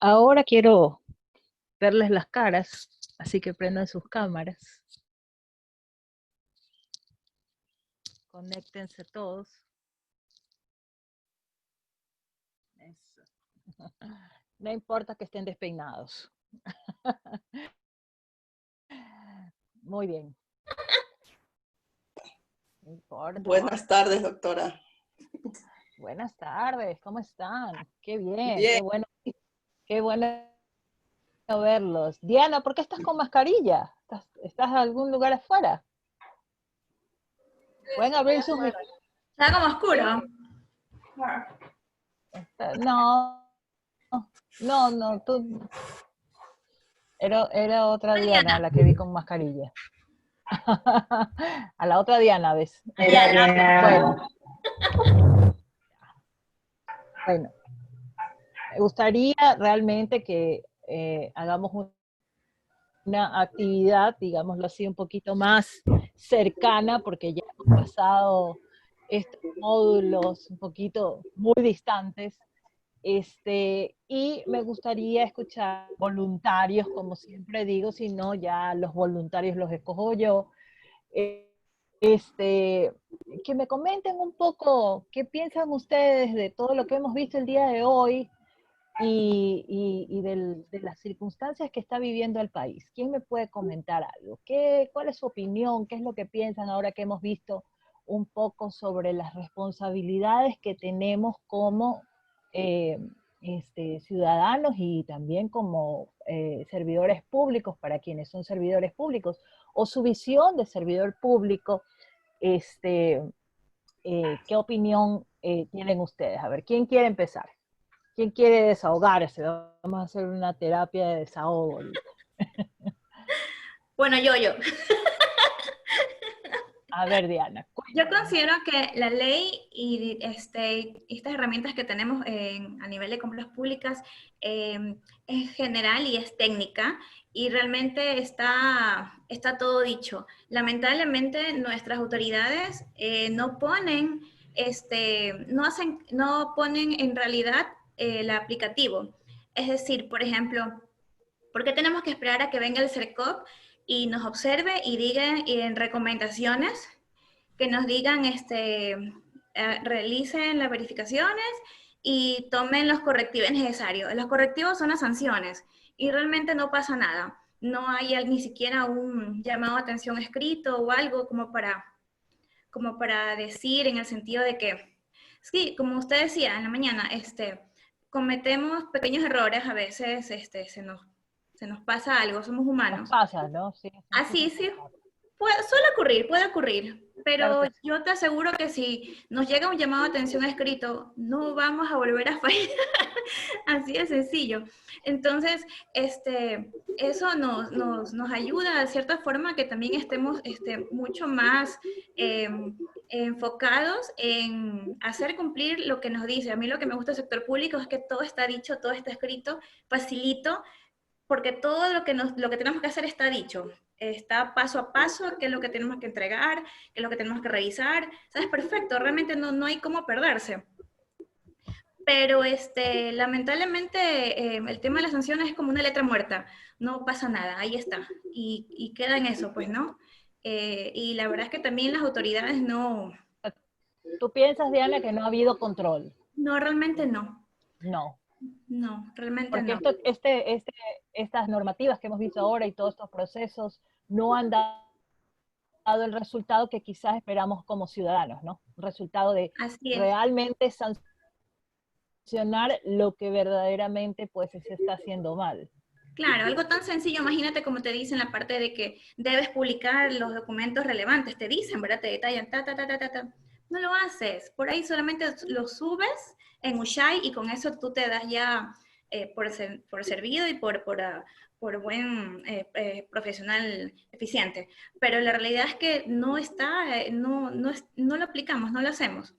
Ahora quiero verles las caras, así que prendan sus cámaras. Conéctense todos. Eso. No importa que estén despeinados. Muy bien. No importa. Buenas tardes, doctora. Buenas tardes, ¿cómo están? Qué bien, Bien. qué bueno verlos. Diana, ¿por qué estás con mascarilla? ¿Estás en algún lugar afuera? Pueden abrir sus micrófonos. Está como oscuro. No, tú. Era otra Diana la que vi con mascarilla. A la otra Diana, ¿ves? Bueno, me gustaría realmente que hagamos una actividad, digámoslo así, un poquito más cercana, porque ya hemos pasado estos módulos un poquito muy distantes. Y me gustaría escuchar voluntarios, como siempre digo, si no, ya los voluntarios los escojo yo. Que me comenten un poco qué piensan ustedes de todo lo que hemos visto el día de hoy y de las circunstancias que está viviendo el país. ¿Quién me puede comentar algo? ¿Cuál es su opinión? ¿Qué es lo que piensan ahora que hemos visto un poco sobre las responsabilidades que tenemos como ciudadanos y también como servidores públicos, para quienes son servidores públicos, o su visión de servidor público? ¿Qué opinión tienen ustedes? A ver, ¿quién quiere empezar? ¿Quién quiere desahogarse? Vamos a hacer una terapia de desahogo ahorita. Bueno, yo. A ver, Diana. Yo considero que la ley y estas herramientas que tenemos a nivel de compras públicas es general y es técnica y realmente está todo dicho. Lamentablemente nuestras autoridades no ponen no ponen en realidad el aplicativo. Es decir, por ejemplo, ¿por qué tenemos que esperar a que venga el CERCOP y nos observe y diga en recomendaciones que nos digan, realicen las verificaciones y tomen los correctivos necesarios? Los correctivos son las sanciones y realmente no pasa nada. No hay ni siquiera un llamado a atención escrito o algo como para decir en el sentido de que, sí, como usted decía en la mañana, cometemos pequeños errores, a veces se nos pasa algo, somos humanos. Nos pasa, ¿no? Sí, Así, sí, puede ocurrir, claro pero que sí. yo te aseguro que si nos llega un llamado de atención escrito, no vamos a volver a fallar. Así de sencillo. Entonces, eso nos ayuda de cierta forma a que también estemos mucho más enfocados en hacer cumplir lo que nos dice. A mí lo que me gusta del sector público es que todo está dicho, todo está escrito, facilito, porque todo lo que tenemos que hacer está dicho. Está paso a paso, qué es lo que tenemos que entregar, qué es lo que tenemos que revisar. ¿Sabes? Perfecto, realmente no hay cómo perderse. Pero lamentablemente el tema de las sanciones es como una letra muerta. No pasa nada, ahí está. Y queda en eso, pues, ¿no? Y la verdad es que también las autoridades no... ¿Tú piensas, Diana, que no ha habido control? No, realmente no. No. No, realmente Porque no. estas normativas que hemos visto ahora y todos estos procesos no han dado el resultado que quizás esperamos como ciudadanos, ¿no? Un resultado de Así es. realmente sancionar lo que verdaderamente pues se está haciendo mal. Claro, algo tan sencillo, imagínate como te dicen la parte de que debes publicar los documentos relevantes, te dicen, ¿verdad? Te detallan, No lo haces, por ahí solamente lo subes en Ushai y con eso tú te das ya por servido y por buen profesional eficiente. Pero la realidad es que no está, no lo aplicamos, no lo hacemos.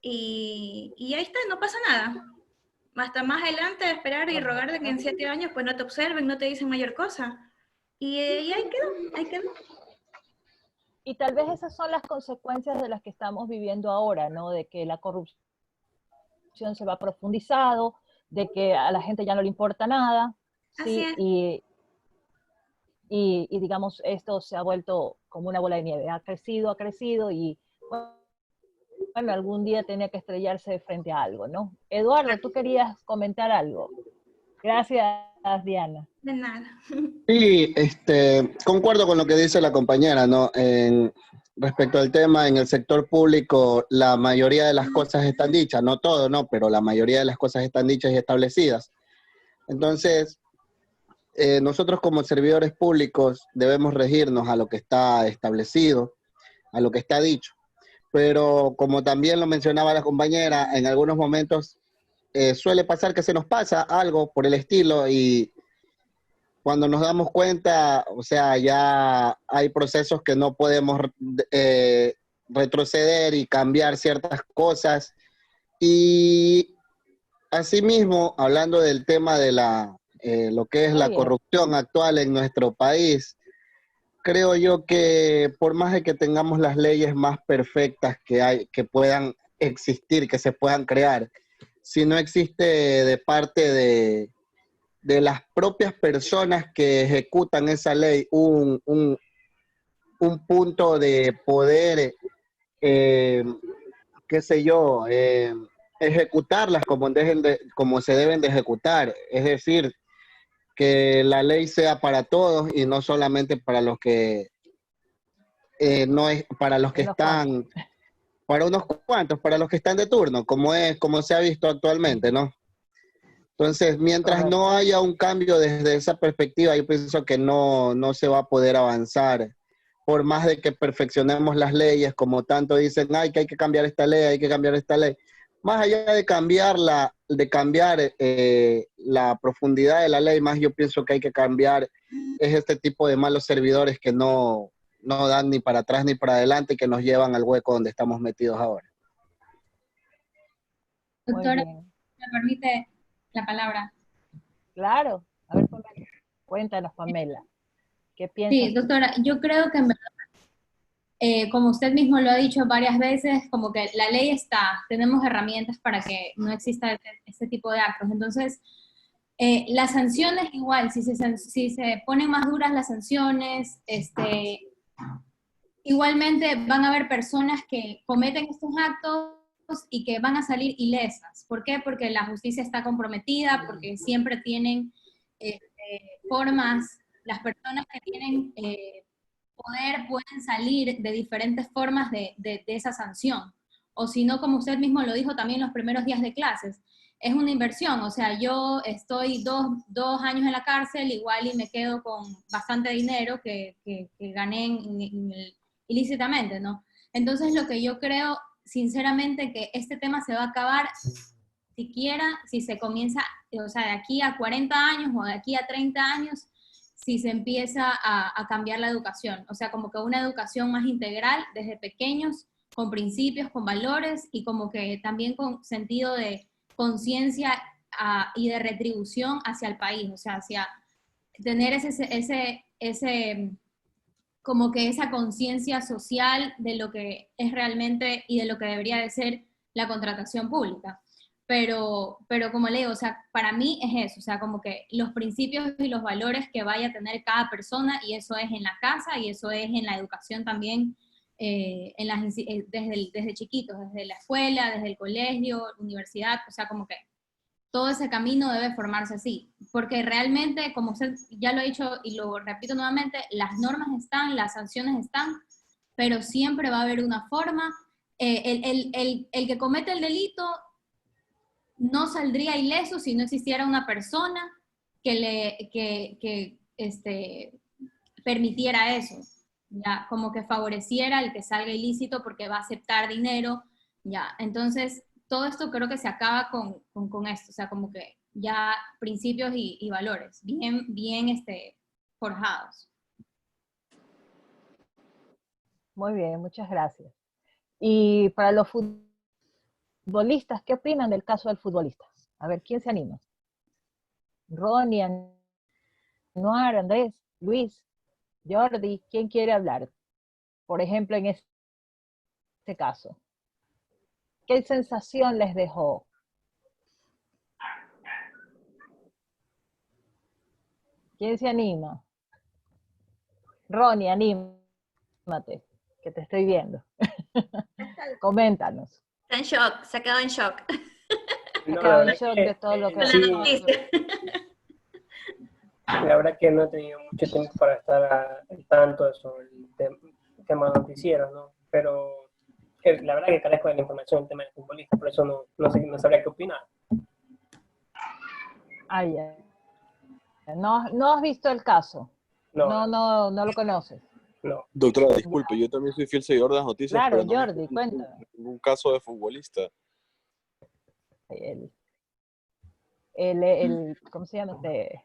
Y ahí está, no pasa nada. Hasta más adelante esperar y rogar de que en 7 años pues no te observen, no te dicen mayor cosa. Y ahí quedó. Y tal vez esas son las consecuencias de las que estamos viviendo ahora, ¿no? De que la corrupción se va profundizando, de que a la gente ya no le importa nada, Así ¿sí? es. Y digamos, esto se ha vuelto como una bola de nieve, ha crecido y bueno, algún día tenía que estrellarse frente a algo, ¿no? Eduardo, tú querías comentar algo. Gracias, Diana. De nada. Sí, concuerdo con lo que dice la compañera, ¿no? Respecto al tema, en el sector público, la mayoría de las cosas están dichas, no todo, ¿no? Pero la mayoría de las cosas están dichas y establecidas. Entonces, nosotros como servidores públicos debemos regirnos a lo que está establecido, a lo que está dicho. Pero como también lo mencionaba la compañera, en algunos momentos suele pasar que se nos pasa algo por el estilo y cuando nos damos cuenta, o sea, ya hay procesos que no podemos retroceder y cambiar ciertas cosas. Y asimismo, hablando del tema de lo que es Muy la bien. corrupción actual en nuestro país, creo yo que por más de que tengamos las leyes más perfectas que hay, que puedan existir, que se puedan crear, si no existe de parte de las propias personas que ejecutan esa ley un punto de poder, eh, qué sé yo, ejecutarlas como se deben de ejecutar. Es decir, que la ley sea para todos y no solamente para los que no es para los que Unos cuantos. están, para unos cuantos, para los que están de turno, como se ha visto actualmente, ¿no? Entonces, mientras Correcto. no haya un cambio desde esa perspectiva, yo pienso que no se va a poder avanzar. Por más de que perfeccionemos las leyes, como tanto dicen, ay, que hay que cambiar esta ley, hay que cambiar esta ley. Más allá de cambiar la profundidad de la ley, más yo pienso que hay que cambiar es este tipo de malos servidores que no dan ni para atrás ni para adelante, que nos llevan al hueco donde estamos metidos ahora. Muy Doctora, bien. me permite la palabra. Claro. A ver, Pamela. Cuéntanos, Pamela. ¿Qué Sí, piensas tú? doctora, yo creo que en verdad, como usted mismo lo ha dicho varias veces, como que la ley está, tenemos herramientas para que no exista este tipo de actos. Entonces, las sanciones igual, si se ponen más duras las sanciones, igualmente van a haber personas que cometen estos actos y que van a salir ilesas. ¿Por qué? Porque la justicia está comprometida, porque siempre tienen formas, las personas que tienen poder pueden salir de diferentes formas de esa sanción. O si no, como usted mismo lo dijo también los primeros días de clases, es una inversión. O sea, yo estoy dos años en la cárcel, igual y me quedo con bastante dinero que gané ilícitamente, ¿no? Entonces, lo que yo creo, sinceramente, que este tema se va a acabar siquiera si se comienza, o sea, de aquí a 40 años o de aquí a 30 años, si se empieza a cambiar la educación. O sea, como que una educación más integral desde pequeños, con principios, con valores y como que también con sentido de conciencia y de retribución hacia el país, o sea, hacia tener ese como que esa conciencia social de lo que es realmente y de lo que debería de ser la contratación pública. Pero como le digo, o sea, para mí es eso, o sea, como que los principios y los valores que vaya a tener cada persona, y eso es en la casa, y eso es en la educación también, desde chiquitos, desde la escuela, desde el colegio, universidad, o sea, como que todo ese camino debe formarse así, porque realmente, como usted ya lo ha dicho y lo repito nuevamente, las normas están, las sanciones están, pero siempre va a haber una forma. El que comete el delito no saldría ileso si no existiera una persona que permitiera eso, ya, como que favoreciera el que salga ilícito porque va a aceptar dinero, ya, entonces todo esto creo que se acaba con esto, o sea, como que ya principios y valores bien forjados. Muy bien, muchas gracias. Y para los futbolistas, ¿qué opinan del caso del futbolista? A ver, ¿quién se anima? Ronnie, Anuar, Andrés, Luis, Jordi, ¿quién quiere hablar? Por ejemplo, en este caso. ¿Qué sensación les dejó? ¿Quién se anima? Ronnie, anímate, que te estoy viendo. Coméntanos. Está en shock, se ha quedado en shock. Se No, la queda en verdad shock que de todo lo que Con la sí, noticia. la verdad que no he tenido mucho tiempo para estar al tanto sobre el tema noticiero, ¿no? Pero la verdad que carezco de la información en el tema de futbolista, por eso no sabría qué opinar. Ah, ya. No has visto el caso. No, No lo conoces. no. Doctora, disculpe, yo también soy fiel seguidor de las noticias, Claro, pero no he Jordi, visto cuéntame. ningún caso de futbolista. ¿Cómo se llama este?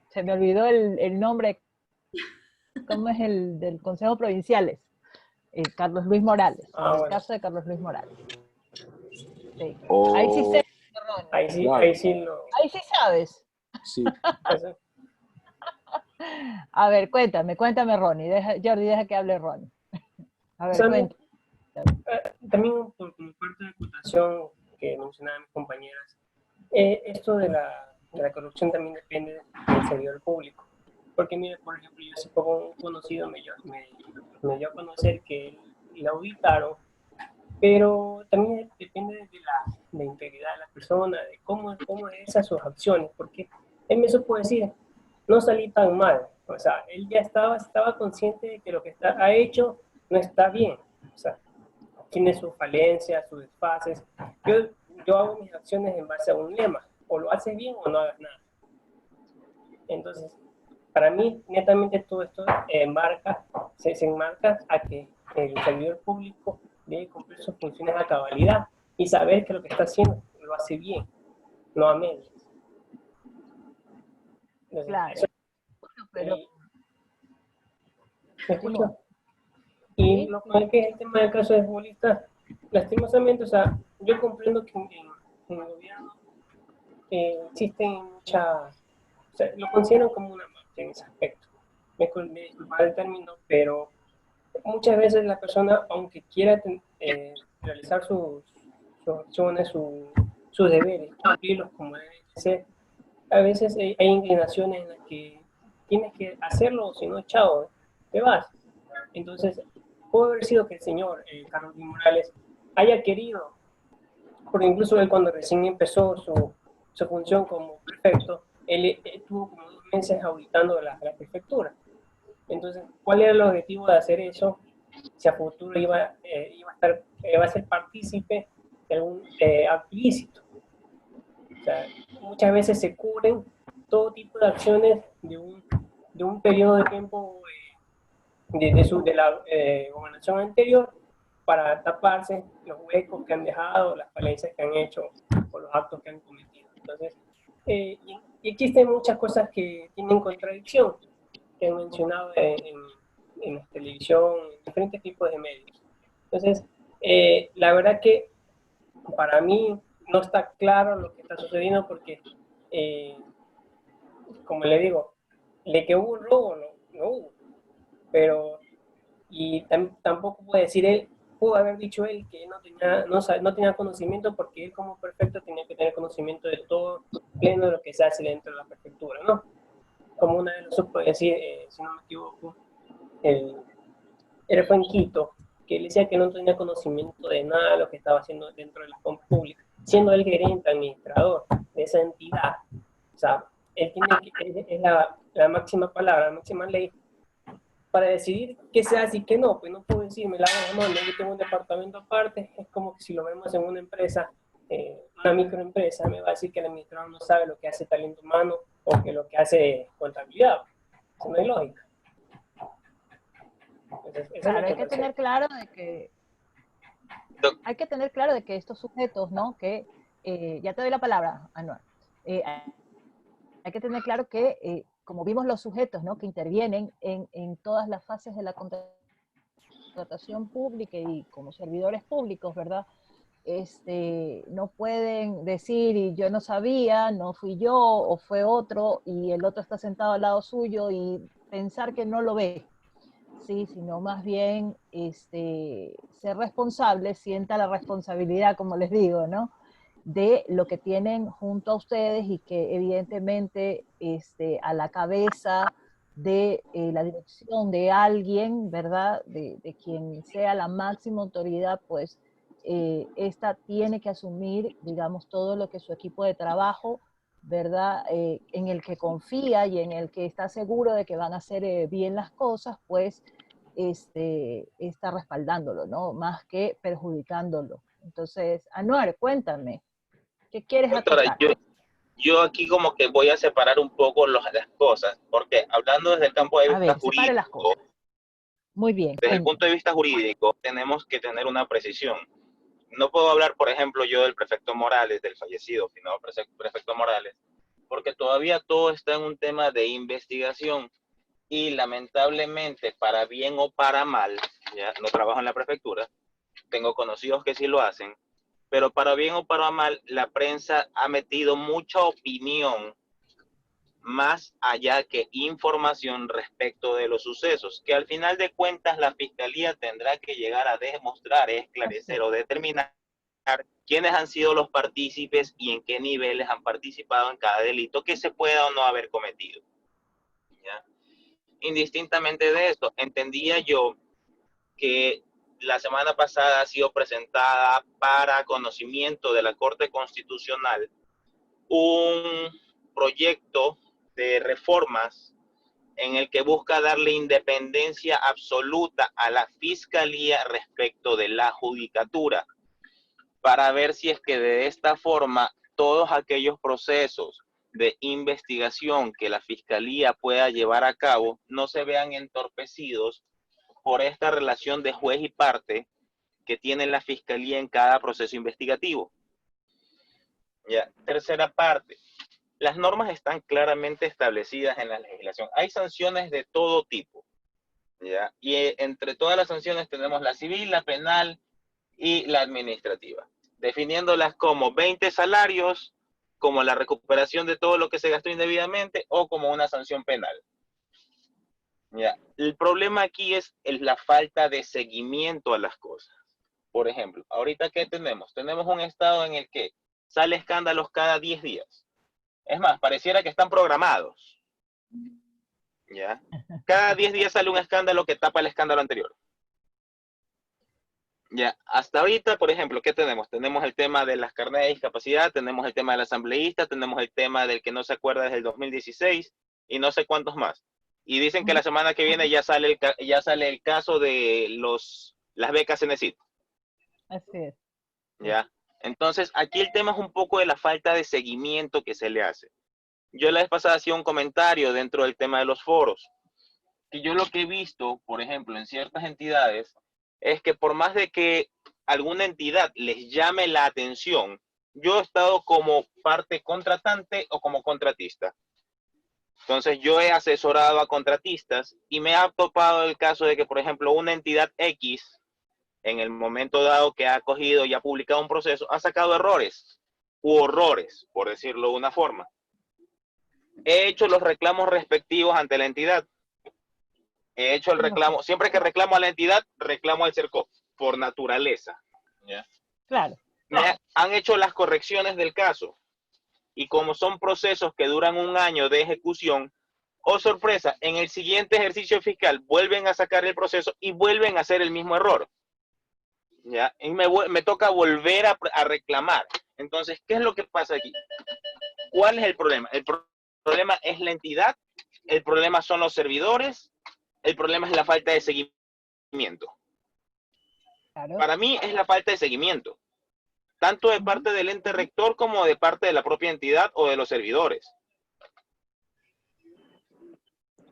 Se me olvidó el nombre. ¿Cómo es el del Consejo Provinciales? Carlos Luis Morales. Ah, El bueno. caso de Carlos Luis Morales. Sí. Oh, Ahí sí sé, Ronnie. claro. Ahí sí lo... Ahí sí sabes. Sí. eso. A ver, cuéntame, Ronnie. Jordi, deja que hable Ronnie. A ver, También, cuéntame. también por como parte de la acotación que mencionaban mis compañeras, esto de la corrupción también depende del servidor público. Porque, mire, por ejemplo, yo hace poco un conocido me dio a conocer que le auditaron, pero también depende de la integridad de la persona, de cómo es esas sus acciones, porque él me supo decir, no salí tan mal, o sea, él ya estaba consciente de que lo que ha hecho no está bien, o sea, tiene sus falencias, sus desfases. Yo hago mis acciones en base a un lema, o lo haces bien o no hagas nada. Entonces, para mí, netamente todo esto se enmarca a que el servidor público debe cumplir sus funciones a cabalidad y saber que lo que está haciendo lo hace bien, no a medias. Entonces, Claro. eso, Pero, ¿me escucho? Simón. Y Sí, lo que es el tema del caso de futbolista, lastimosamente, o sea, yo comprendo que en el gobierno existen muchas, o sea, lo consideran como una mafia en ese aspecto. Me disculpa el término, pero muchas veces la persona, aunque quiera realizar sus acciones, sus deberes, cumplirlos como deben ser, a veces hay inclinaciones en las que tienes que hacerlo, o si no, chao, te vas. Entonces, puede haber sido que el señor Carlos Luis Morales haya querido, porque incluso él cuando recién empezó su función como prefecto, él estuvo como 2 meses auditando la prefectura. Entonces, ¿cuál era el objetivo de hacer eso? Si a futuro iba a ser partícipe de algún acto ilícito. O sea, muchas veces se cubren todo tipo de acciones de un periodo de tiempo de la gobernación anterior para taparse los huecos que han dejado, las falencias que han hecho o los actos que han cometido. Entonces, y existen muchas cosas que tienen contradicción, que han mencionado en la televisión, en diferentes tipos de medios. Entonces, la verdad que para mí no está claro lo que está sucediendo porque, como le digo, de que hubo un robo, no hubo. Pero, y tampoco puede decir él, pudo haber dicho él que no tenía conocimiento porque él como prefecto tenía que tener conocimiento de todo pleno de lo que se hace dentro de la prefectura, ¿no? Como una vez lo supo decir, si no me equivoco, él fue en Quito, que él decía que no tenía conocimiento de nada de lo que estaba haciendo dentro de la compra pública, siendo el gerente administrador de esa entidad. O sea, él tiene es la máxima palabra, la máxima ley para decidir qué se hace y qué no. Pues no puedo decir, me lavo las manos, yo tengo un departamento aparte, es como que si lo vemos en una empresa, una microempresa, me va a decir que el administrador no sabe lo que hace talento humano o que lo que hace contabilidad. Eso no hay lógica. Entonces, claro, hay que tener claro de que estos sujetos, ¿no? Que ya te doy la palabra, Anuar. Hay que tener claro que, como vimos los sujetos, ¿no? Que intervienen en todas las fases de la contratación pública y como servidores públicos, ¿verdad? No pueden decir, y yo no sabía, no fui yo, o fue otro, y el otro está sentado al lado suyo, y pensar que no lo ve, ¿sí? Sino más bien ser responsable, sienta la responsabilidad, como les digo, ¿no? de lo que tienen junto a ustedes y que evidentemente a la cabeza de la dirección de alguien, ¿verdad? De quien sea la máxima autoridad, pues esta tiene que asumir, digamos, todo lo que su equipo de trabajo, ¿verdad? En el que confía y en el que está seguro de que van a hacer bien las cosas, pues está respaldándolo, ¿no? Más que perjudicándolo. Entonces, Anuar, cuéntame, ¿qué quieres Doctora, acotar? yo aquí como que voy a separar un poco las cosas, porque hablando desde el campo de A vista ver, separe las jurídico, cosas. Muy bien, desde el punto cuéntame. de vista jurídico, tenemos que tener una precisión. No puedo hablar, por ejemplo, yo del prefecto Morales, del fallecido finado prefecto Morales, porque todavía todo está en un tema de investigación y lamentablemente, para bien o para mal, ya no trabajo en la prefectura, tengo conocidos que sí lo hacen, pero para bien o para mal, la prensa ha metido mucha opinión más allá que información respecto de los sucesos, que al final de cuentas la fiscalía tendrá que llegar a demostrar, esclarecer o determinar quiénes han sido los partícipes y en qué niveles han participado en cada delito que se pueda o no haber cometido. ¿Ya? Indistintamente de esto, entendía yo que la semana pasada ha sido presentada para conocimiento de la Corte Constitucional un proyecto de reformas en el que busca darle independencia absoluta a la Fiscalía respecto de la judicatura, para ver si es que de esta forma todos aquellos procesos de investigación que la Fiscalía pueda llevar a cabo no se vean entorpecidos por esta relación de juez y parte que tiene la Fiscalía en cada proceso investigativo. Ya. Tercera parte, las normas están claramente establecidas en la legislación. Hay sanciones de todo tipo, ¿ya? Y entre todas las sanciones tenemos la civil, la penal y la administrativa, definiéndolas como 20 salarios, como la recuperación de todo lo que se gastó indebidamente o como una sanción penal. ¿Ya? El problema aquí es la falta de seguimiento a las cosas. Por ejemplo, ahorita ¿qué tenemos? Tenemos un estado en el que sale escándalos cada 10 días. Es más, pareciera que están programados. ¿Ya? Cada 10 días sale un escándalo que tapa el escándalo anterior. Ya, hasta ahorita, por ejemplo, ¿qué tenemos? Tenemos el tema de las carnes de discapacidad, tenemos el tema del asambleísta, tenemos el tema del que no se acuerda desde el 2016 y no sé cuántos más. Y dicen que la semana que viene ya sale el caso de las becas CENESID. Así es. ¿Ya? Entonces, aquí el tema es un poco de la falta de seguimiento que se le hace. Yo la vez pasada hacía un comentario dentro del tema de los foros, que yo lo que he visto, por ejemplo, en ciertas entidades, es que por más de que alguna entidad les llame la atención, yo he estado como parte contratante o como contratista. Entonces yo he asesorado a contratistas y me ha topado el caso de que, por ejemplo, una entidad X, en el momento dado que ha cogido y ha publicado un proceso, ha sacado errores u horrores, por decirlo de una forma. He hecho los reclamos respectivos ante la entidad. He hecho el reclamo, siempre que reclamo a la entidad, reclamo al CERCOP, por naturaleza. ¿Ya? Claro. Han hecho las correcciones del caso. Y como son procesos que duran un año de ejecución, oh sorpresa, en el siguiente ejercicio fiscal vuelven a sacar el proceso y vuelven a hacer el mismo error. ¿Ya? Y me toca volver a reclamar. Entonces, ¿qué es lo que pasa aquí? ¿Cuál es el problema? El problema es la entidad, el problema son los servidores, el problema es la falta de seguimiento. Claro. Para mí es la falta de seguimiento, tanto de parte del ente rector como de parte de la propia entidad o de los servidores.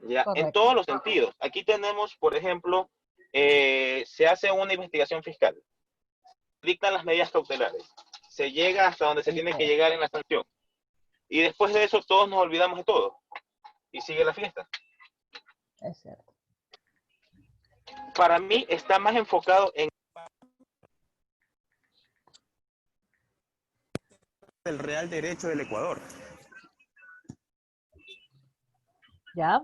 ¿Ya? En todos los sentidos. Aquí tenemos, por ejemplo, se hace una investigación fiscal, dictan las medidas cautelares, se llega hasta donde se tiene que llegar en la sanción. Y después de eso todos nos olvidamos de todo. Y sigue la fiesta. Es cierto. Para mí está más enfocado en el Real Derecho del Ecuador. ¿Ya?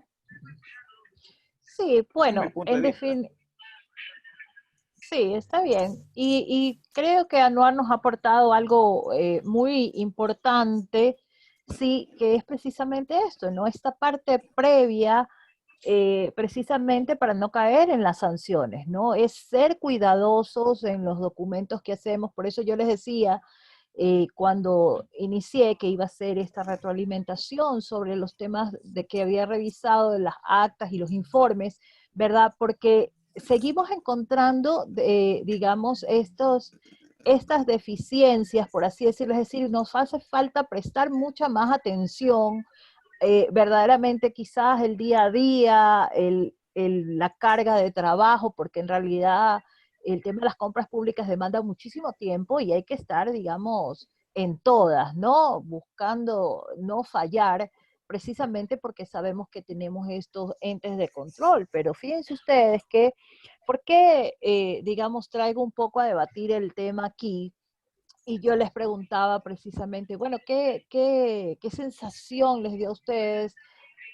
Sí, bueno, en definitiva. Sí, está bien. Y creo que Anuar nos ha aportado algo muy importante, sí, que es precisamente esto, ¿no? Esta parte previa, precisamente para no caer en las sanciones, ¿no? Es ser cuidadosos en los documentos que hacemos. Por eso yo les decía, cuando inicié que iba a hacer esta retroalimentación sobre los temas de que había revisado de las actas y los informes, ¿verdad? Porque seguimos encontrando, digamos, estas deficiencias, por así decirlo, es decir, nos hace falta prestar mucha más atención, verdaderamente quizás el día a día, la carga de trabajo, porque en realidad el tema de las compras públicas demanda muchísimo tiempo y hay que estar, digamos, en todas, ¿no? Buscando no fallar, precisamente porque sabemos que tenemos estos entes de control. Pero fíjense ustedes que, ¿por qué, digamos, traigo un poco a debatir el tema aquí? Y yo les preguntaba precisamente, bueno, ¿qué sensación les dio a ustedes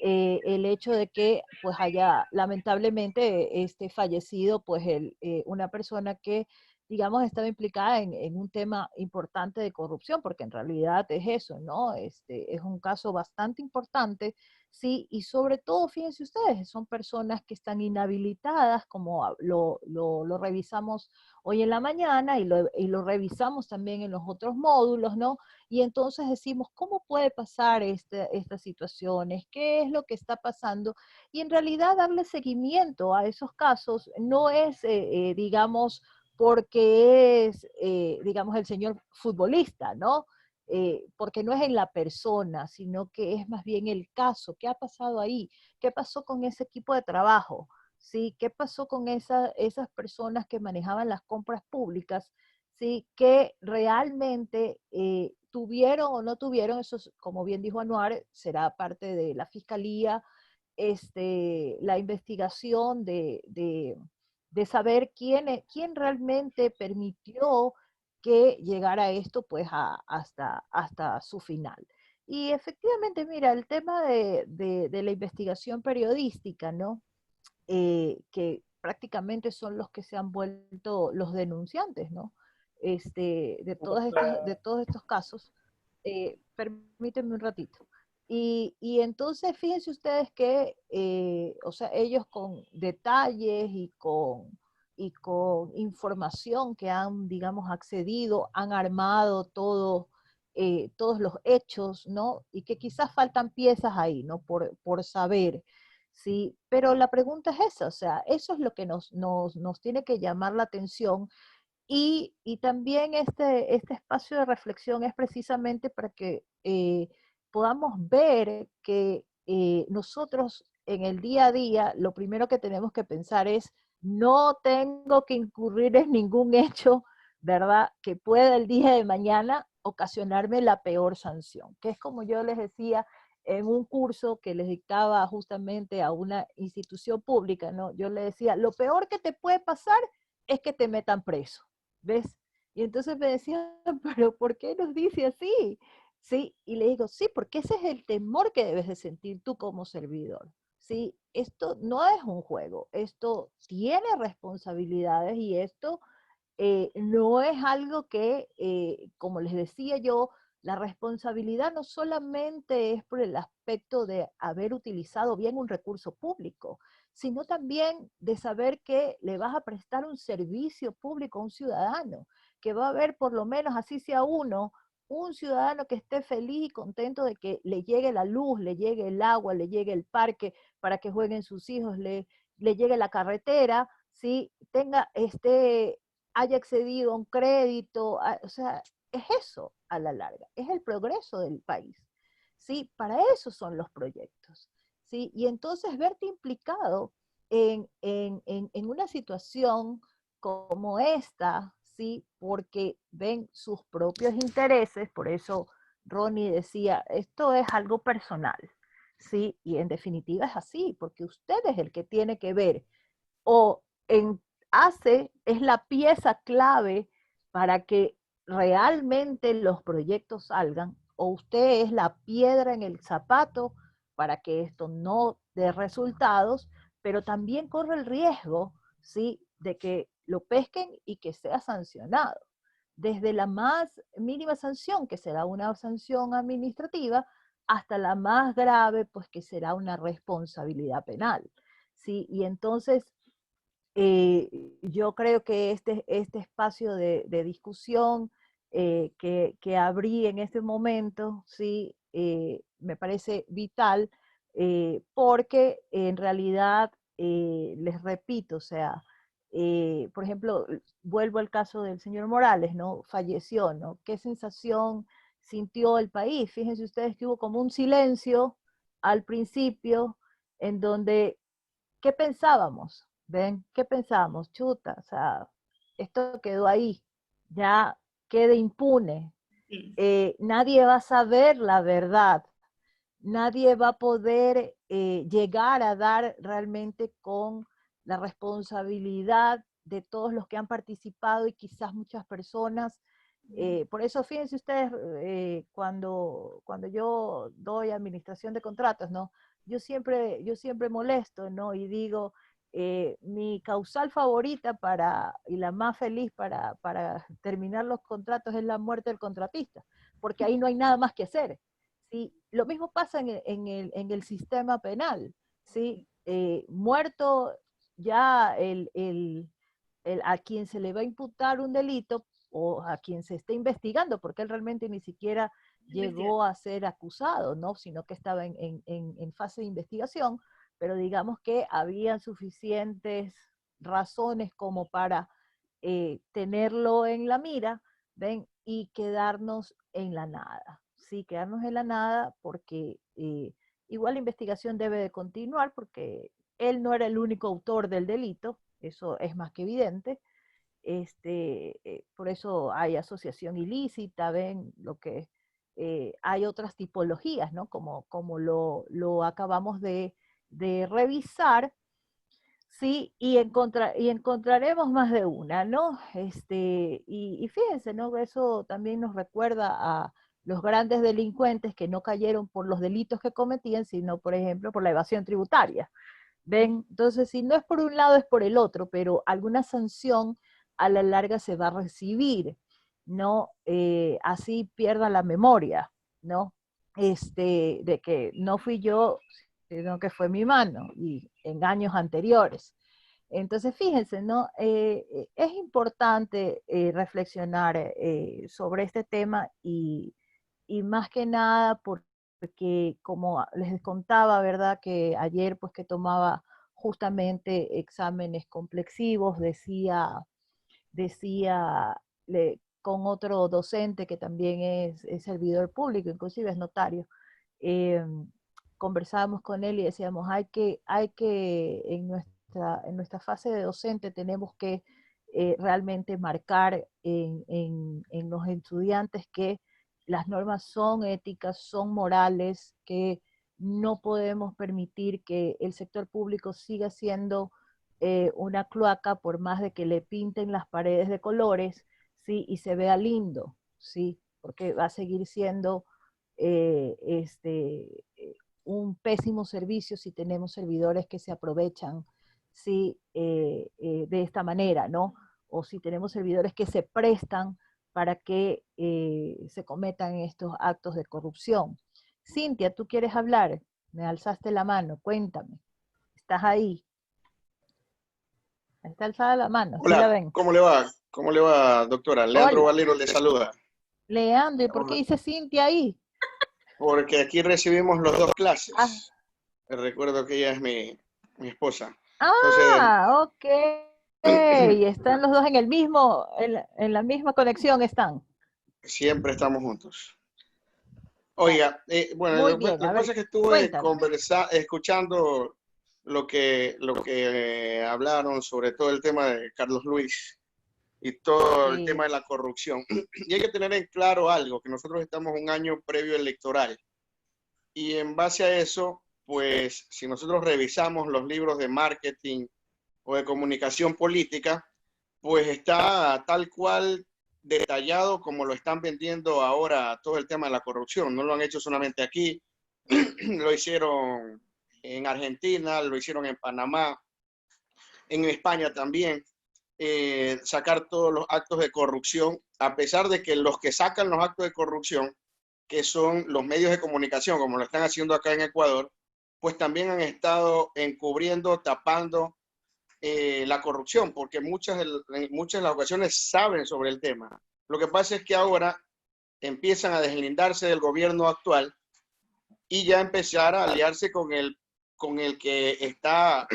el hecho de que pues haya lamentablemente fallecido pues una persona que digamos estaba implicada en un tema importante de corrupción, porque en realidad es eso, ¿no? Es un caso bastante importante, sí, y sobre todo, fíjense ustedes, son personas que están inhabilitadas, como lo revisamos hoy en la mañana y lo revisamos también en los otros módulos, ¿no? Y entonces decimos, ¿cómo puede pasar estas situaciones? ¿Qué es lo que está pasando? Y en realidad darle seguimiento a esos casos no es, digamos, porque es, digamos, el señor futbolista, ¿no? Porque no es en la persona, sino que es más bien el caso. ¿Qué ha pasado ahí? ¿Qué pasó con ese equipo de trabajo? ¿Sí? ¿Qué pasó con esas personas que manejaban las compras públicas? ¿Sí? Que realmente tuvieron o no tuvieron, eso como bien dijo Anuar, será parte de la fiscalía, la investigación de saber quién realmente permitió que llegara esto pues hasta su final. Y efectivamente, mira, el tema de la investigación periodística, ¿no? Que prácticamente son los que se han vuelto los denunciantes, ¿no? De todos estos casos. Permítanme un ratito. Y entonces fíjense ustedes que, o sea, ellos con detalles y con información que han, digamos, accedido, han armado todos los hechos, ¿no? Y que quizás faltan piezas ahí, ¿no? Por saber. Sí, pero la pregunta es esa, o sea, eso es lo que nos tiene que llamar la atención y también este espacio de reflexión es precisamente para que podamos ver que nosotros en el día a día lo primero que tenemos que pensar es no tengo que incurrir en ningún hecho, ¿verdad? Que pueda el día de mañana ocasionarme la peor sanción, que es como yo les decía en un curso que les dictaba justamente a una institución pública, ¿no? Yo le decía, lo peor que te puede pasar es que te metan preso. ¿Ves? Y entonces me decían, pero ¿por qué nos dice así? Sí, y le digo, sí, porque ese es el temor que debes de sentir tú como servidor. Sí, esto no es un juego, esto tiene responsabilidades y esto no es algo que, como les decía yo, la responsabilidad no solamente es por el aspecto de haber utilizado bien un recurso público, sino también de saber que le vas a prestar un servicio público a un ciudadano, que va a haber por lo menos, así sea uno, un ciudadano que esté feliz y contento de que le llegue la luz, le llegue el agua, le llegue el parque para que jueguen sus hijos, le llegue la carretera, ¿sí? Haya accedido a un crédito, o sea, es eso a la larga, es el progreso del país, ¿sí? Para eso son los proyectos, ¿sí? Y entonces verte implicado en una situación como esta, ¿sí? Porque ven sus propios intereses, por eso Ronnie decía, esto es algo personal, ¿sí? Y en definitiva es así, porque usted es el que tiene que ver o en, es la pieza clave para que realmente los proyectos salgan, o usted es la piedra en el zapato para que esto no dé resultados, pero también corre el riesgo, ¿sí? De que lo pesquen y que sea sancionado. Desde la más mínima sanción, que será una sanción administrativa, hasta la más grave, pues que será una responsabilidad penal. ¿Sí? Y entonces, yo creo que este espacio de discusión que abrí en este momento, ¿sí? Me parece vital, porque en realidad, les repito, o sea, por ejemplo, vuelvo al caso del señor Morales, ¿no? Falleció, ¿no? ¿Qué sensación sintió el país? Fíjense ustedes que hubo como un silencio al principio, en donde, ¿qué pensábamos? ¿Ven? ¿Qué pensábamos? Chuta, o sea, esto quedó ahí, ya queda impune. Nadie va a saber la verdad, nadie va a poder llegar a dar realmente con la responsabilidad de todos los que han participado y quizás muchas personas. Por eso fíjense ustedes, cuando yo doy administración de contratos, ¿no? Yo siempre molesto, ¿no? Y digo, mi causal favorita y la más feliz para terminar los contratos es la muerte del contratista, porque ahí no hay nada más que hacer. ¿Sí? Lo mismo pasa en el sistema penal, ¿sí? Muerto ya a quien se le va a imputar un delito o a quien se esté investigando, porque él realmente ni siquiera llegó a ser acusado, ¿no? Sino que estaba en fase de investigación, pero digamos que había suficientes razones como para tenerlo en la mira, ¿ven? Y quedarnos en la nada. Sí, quedarnos en la nada porque igual la investigación debe de continuar porque él no era el único autor del delito, eso es más que evidente. Por eso hay asociación ilícita, ven lo que hay otras tipologías, ¿no? Como lo acabamos de revisar, sí, y encontraremos más de una, ¿no? Y fíjense, ¿no? Eso también nos recuerda a los grandes delincuentes que no cayeron por los delitos que cometían, sino, por ejemplo, por la evasión tributaria. ¿Ven? Entonces, si no es por un lado, es por el otro, pero alguna sanción a la larga se va a recibir, ¿no? Así pierda la memoria, ¿no? De que no fui yo, sino que fue mi mano, y en años anteriores. Entonces, fíjense, ¿no? Es importante reflexionar sobre este tema y más que nada porque como les contaba, ¿verdad? Que ayer pues que tomaba justamente exámenes complexivos, decía con otro docente que también es servidor público, inclusive es notario, eh, conversábamos con él y decíamos, hay que en nuestra fase de docente tenemos que realmente marcar en los estudiantes que las normas son éticas, son morales, que no podemos permitir que el sector público siga siendo una cloaca por más de que le pinten las paredes de colores, ¿sí? Y se vea lindo, ¿sí? Porque va a seguir siendo un pésimo servicio si tenemos servidores que se aprovechan, ¿sí? De esta manera, ¿no? O si tenemos servidores que se prestan para que se cometan estos actos de corrupción. Cintia, ¿tú quieres hablar? Me alzaste la mano, cuéntame. ¿Estás ahí? Está alzada la mano, ¿sí la Hola, ven? ¿cómo le va? ¿Cómo le va, doctora? Leandro Hola, Valero le saluda. Leandro, ¿y por qué dice Cintia ahí? Porque aquí recibimos los dos Ah, clases. Recuerdo que ella es mi esposa. Entonces, ok. Están los dos en el mismo, en la misma conexión están. siempre estamos juntos. Oiga, bueno, Muy lo bien, que a pasa ver, es que estuve cuéntame. escuchando lo que hablaron sobre todo el tema de Carlos Luis y todo el tema Sí, de la corrupción. Y hay que tener en claro algo, que nosotros estamos un año previo electoral. Y en base a eso, pues si nosotros revisamos los libros de marketing o de comunicación política, pues está tal cual detallado como lo están vendiendo ahora todo el tema de la corrupción. No lo han hecho solamente aquí, lo hicieron en Argentina, lo hicieron en Panamá, en España también. sacar todos los actos de corrupción, a pesar de que los que sacan los actos de corrupción, que son los medios de comunicación, como lo están haciendo acá en Ecuador, pues también han estado encubriendo, tapando la corrupción, porque en muchas de las ocasiones saben sobre el tema. Lo que pasa es que ahora empiezan a deslindarse del gobierno actual y ya empezar a aliarse con el que está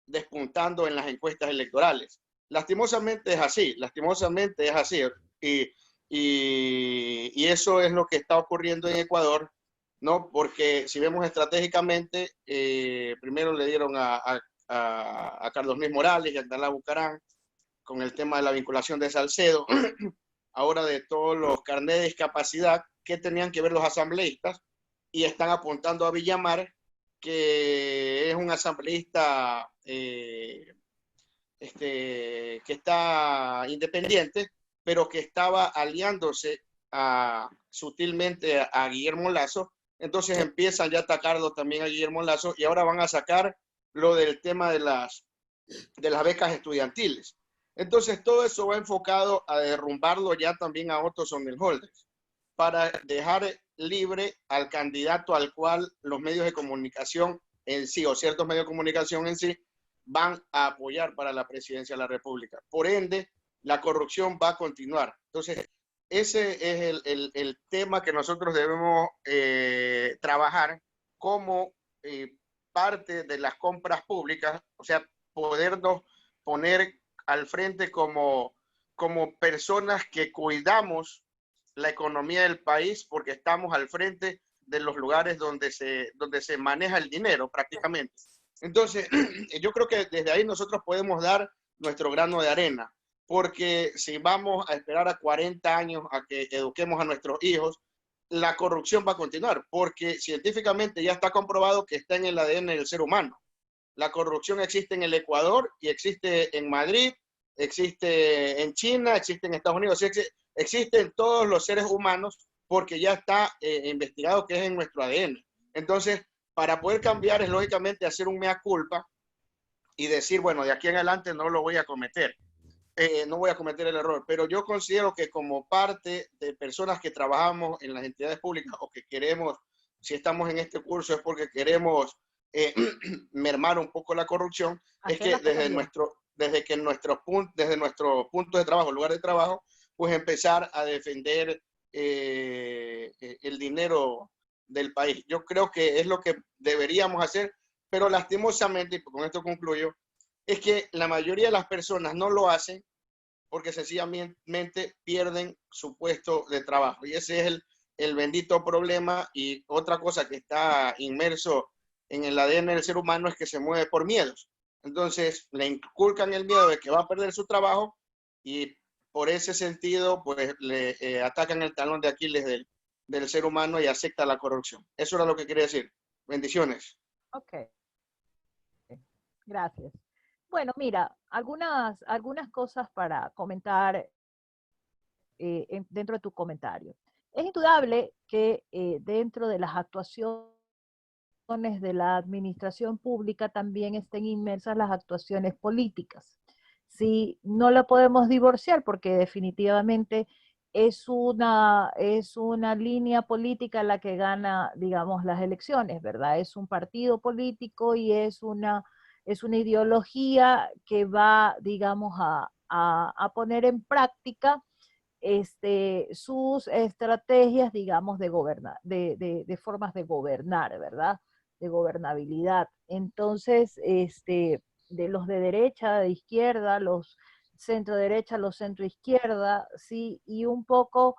despuntando en las encuestas electorales. Lastimosamente es así, y eso es lo que está ocurriendo en Ecuador, ¿no? Porque si vemos estratégicamente, primero le dieron a Carlos Luis Morales y a Abdalá Bucaram con el tema de la vinculación de Salcedo, ahora de todos los carnets de discapacidad que tenían que ver los asambleístas, y están apuntando a Villamar, que es un asambleísta que está independiente, pero que estaba aliándose sutilmente a Guillermo Lasso. Entonces empiezan ya a atacarlo también a Guillermo Lasso, y ahora van a sacar lo del tema de las becas estudiantiles. Entonces todo eso va enfocado a derrumbarlo ya también a Otto Sonnenholders, para dejar libre al candidato al cual los medios de comunicación en sí, o ciertos medios de comunicación en sí, van a apoyar para la presidencia de la República. Por ende, la corrupción va a continuar. Entonces, ese es el tema que nosotros debemos trabajar como parte de las compras públicas, o sea, podernos poner al frente como personas que cuidamos la economía del país, porque estamos al frente de los lugares donde se maneja el dinero prácticamente. Entonces, yo creo que desde ahí nosotros podemos dar nuestro grano de arena, porque si vamos a esperar a 40 años a que eduquemos a nuestros hijos, la corrupción va a continuar, porque científicamente ya está comprobado que está en el ADN del ser humano. La corrupción existe en el Ecuador y existe en Madrid, existe en China, existe en Estados Unidos, existe en todos los seres humanos, porque ya está investigado que es en nuestro ADN. Entonces, para poder cambiar es lógicamente hacer un mea culpa y decir, bueno, de aquí en adelante no lo voy a cometer. No voy a cometer el error, pero yo considero que como parte de personas que trabajamos en las entidades públicas o que queremos, si estamos en este curso es porque queremos mermar un poco la corrupción, es que desde nuestro punto de trabajo, lugar de trabajo, pues empezar a defender el dinero del país. Yo creo que es lo que deberíamos hacer, pero lastimosamente, y con esto concluyo, es que la mayoría de las personas no lo hacen porque sencillamente pierden su puesto de trabajo. Y ese es el bendito problema. Y otra cosa que está inmerso en el ADN del ser humano es que se mueve por miedos. Entonces le inculcan el miedo de que va a perder su trabajo y por ese sentido pues le atacan el talón de Aquiles del ser humano y acepta la corrupción. Eso era lo que quería decir. Bendiciones. Ok. Gracias. Bueno, mira, algunas cosas para comentar dentro de tu comentario. Es indudable que dentro de las actuaciones de la administración pública también estén inmersas las actuaciones políticas. Sí, no la podemos divorciar porque definitivamente es una línea política la que gana, digamos, las elecciones, ¿verdad? Es un partido político y es una ideología que va, digamos, a poner en práctica sus estrategias, digamos, de gobernar, de formas de gobernar, ¿verdad? De gobernabilidad. Entonces, de los de derecha, de izquierda, los centro derecha, los centro izquierda, sí, y un poco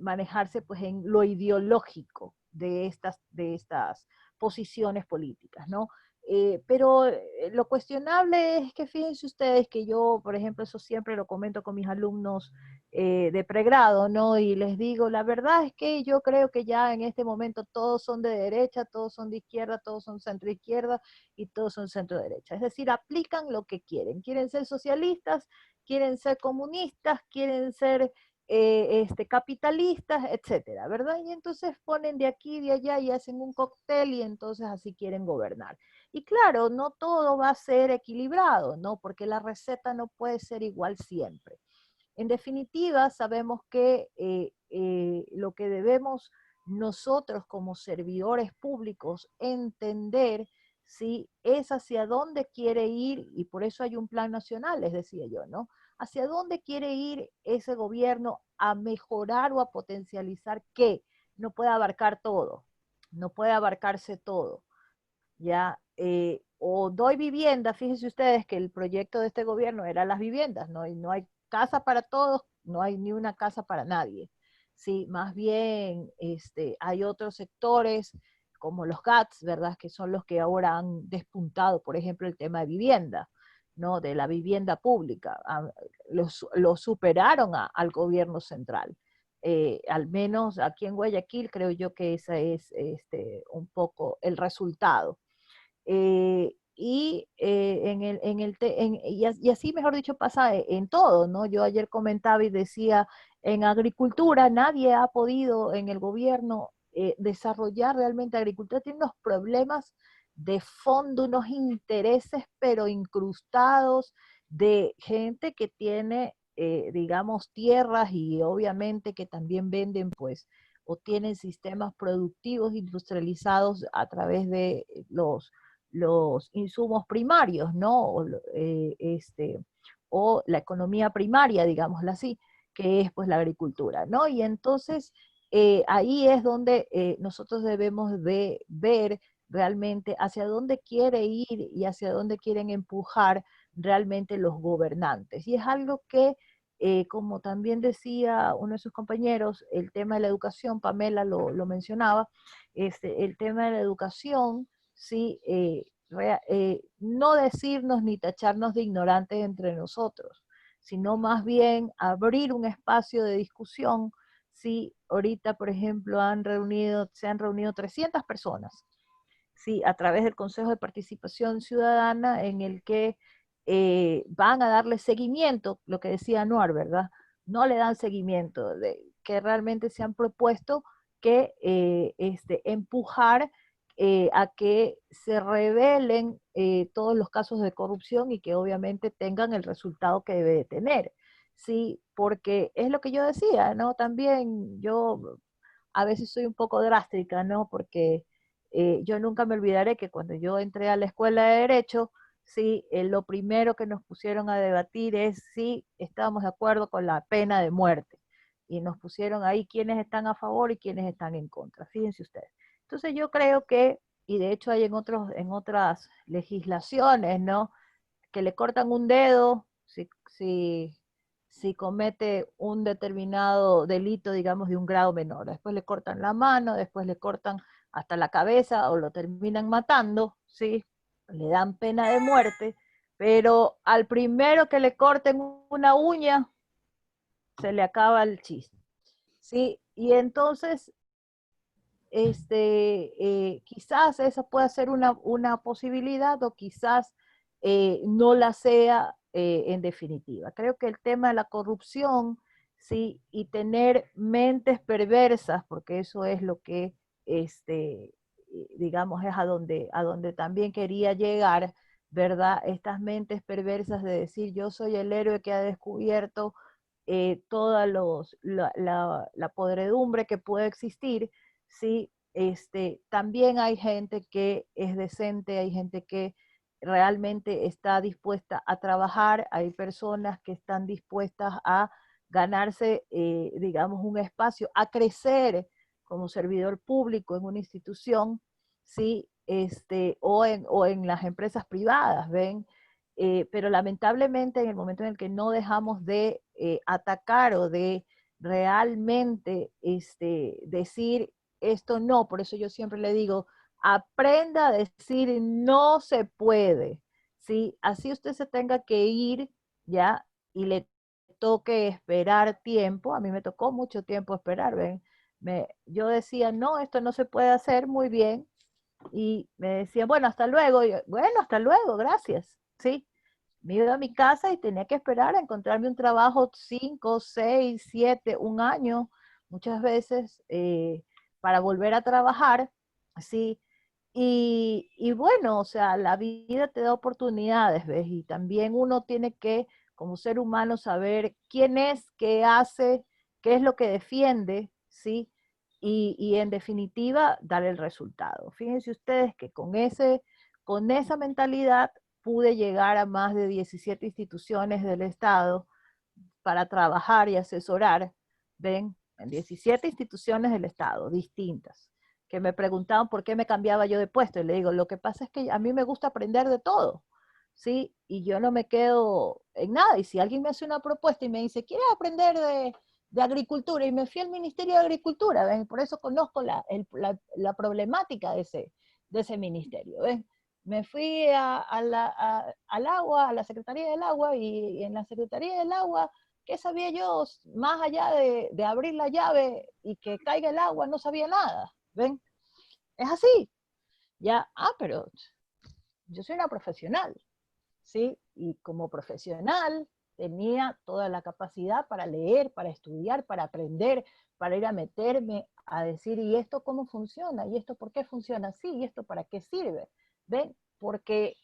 manejarse pues en lo ideológico de estas posiciones políticas, ¿no? Pero lo cuestionable es que fíjense ustedes que yo, por ejemplo, eso siempre lo comento con mis alumnos de pregrado, ¿no? Y les digo, la verdad es que yo creo que ya en este momento todos son de derecha, todos son de izquierda, todos son centro izquierda y todos son centro derecha. Es decir, aplican lo que quieren. Quieren ser socialistas, quieren ser comunistas, quieren ser capitalistas, etcétera, ¿verdad? Y entonces ponen de aquí y de allá y hacen un cóctel y entonces así quieren gobernar. Y claro, no todo va a ser equilibrado, ¿no? Porque la receta no puede ser igual siempre. En definitiva, sabemos que lo que debemos nosotros como servidores públicos entender si es hacia dónde quiere ir, y por eso hay un plan nacional, les decía yo, ¿no? Hacia dónde quiere ir ese gobierno a mejorar o a potencializar qué. No puede abarcar todo, no puede abarcarse todo, ¿ya? O doy vivienda, fíjense ustedes que el proyecto de este gobierno era las viviendas, ¿no? Y no hay casa para todos, no hay ni una casa para nadie. Sí, más bien hay otros sectores como los GATS, ¿verdad? Que son los que ahora han despuntado, por ejemplo, el tema de vivienda, ¿no? De la vivienda pública. Lo superaron al gobierno central. Al menos aquí en Guayaquil creo yo que ese es un poco el resultado. Y así, mejor dicho, pasa en todo, ¿no? Yo ayer comentaba y decía, en agricultura nadie ha podido en el gobierno desarrollar realmente agricultura, tiene unos problemas de fondo, unos intereses pero incrustados de gente que tiene, digamos, tierras y obviamente que también venden pues o tienen sistemas productivos industrializados a través de los insumos primarios, ¿no? O la economía primaria, digámoslo así, que es pues la agricultura, ¿no? Y entonces ahí es donde nosotros debemos de ver realmente hacia dónde quiere ir y hacia dónde quieren empujar realmente los gobernantes. Y es algo que, como también decía uno de sus compañeros, el tema de la educación, Pamela lo mencionaba, el tema de la educación, ¿sí? No decirnos ni tacharnos de ignorantes entre nosotros, sino más bien abrir un espacio de discusión. Sí, ahorita, por ejemplo, se han reunido 300 personas, sí, a través del Consejo de Participación Ciudadana, en el que van a darle seguimiento, lo que decía Anuar, ¿verdad? No le dan seguimiento, que realmente se han propuesto que empujar a que se revelen todos los casos de corrupción y que obviamente tengan el resultado que debe de tener. Sí, porque es lo que yo decía, ¿no? También yo a veces soy un poco drástica, ¿no? Porque yo nunca me olvidaré que cuando yo entré a la escuela de Derecho, sí, lo primero que nos pusieron a debatir es si estábamos de acuerdo con la pena de muerte. Y nos pusieron ahí quiénes están a favor y quiénes están en contra. Fíjense ustedes. Entonces yo creo que, y de hecho hay en otras legislaciones, ¿no? Que le cortan un dedo si comete un determinado delito, digamos, de un grado menor. Después le cortan la mano, después le cortan hasta la cabeza o lo terminan matando, ¿sí? Le dan pena de muerte, pero al primero que le corten una uña, se le acaba el chiste, ¿sí? Y entonces quizás esa pueda ser una posibilidad o quizás no la sea en definitiva. Creo que el tema de la corrupción, sí, y tener mentes perversas, porque eso es lo que, digamos, es a donde también quería llegar, ¿verdad? Estas mentes perversas de decir yo soy el héroe que ha descubierto toda la podredumbre que puede existir, ¿sí? También hay gente que es decente, hay gente que realmente está dispuesta a trabajar, hay personas que están dispuestas a ganarse, digamos, un espacio, a crecer como servidor público en una institución, ¿sí? O en las empresas privadas, ¿ven? Pero lamentablemente en el momento en el que no dejamos de atacar o de realmente decir esto no, por eso yo siempre le digo, aprenda a decir no se puede, ¿sí? Así usted se tenga que ir, ¿ya? Y le toque esperar tiempo, a mí me tocó mucho tiempo esperar, ¿ven? Yo decía, no, esto no se puede hacer muy bien, y me decían, bueno, hasta luego, y yo, bueno, hasta luego, gracias, ¿sí? Me iba a mi casa y tenía que esperar a encontrarme un trabajo 5, 6, 7, un año, muchas veces, para volver a trabajar, ¿sí? Y bueno, o sea, la vida te da oportunidades, ¿ves? Y también uno tiene que, como ser humano, saber quién es, qué hace, qué es lo que defiende, ¿sí? Y en definitiva, dar el resultado. Fíjense ustedes que con esa mentalidad pude llegar a más de 17 instituciones del Estado para trabajar y asesorar, ¿ven? En 17 instituciones del Estado, distintas, que me preguntaban por qué me cambiaba yo de puesto. Y le digo, lo que pasa es que a mí me gusta aprender de todo, ¿sí? Y yo no me quedo en nada. Y si alguien me hace una propuesta y me dice, ¿quieres aprender de agricultura? Y me fui al Ministerio de Agricultura, ¿ven? Por eso conozco la problemática de ese ministerio, ¿ven? Me fui al agua, a la Secretaría del Agua, y en la Secretaría del Agua, ¿qué sabía yo? Más allá de abrir la llave y que caiga el agua, no sabía nada, ¿ven? Es así, ya, pero yo soy una profesional, ¿sí? Y como profesional tenía toda la capacidad para leer, para estudiar, para aprender, para ir a meterme, a decir, ¿y esto cómo funciona? ¿Y esto por qué funciona así? ¿Y esto para qué sirve? ¿Ven? Porque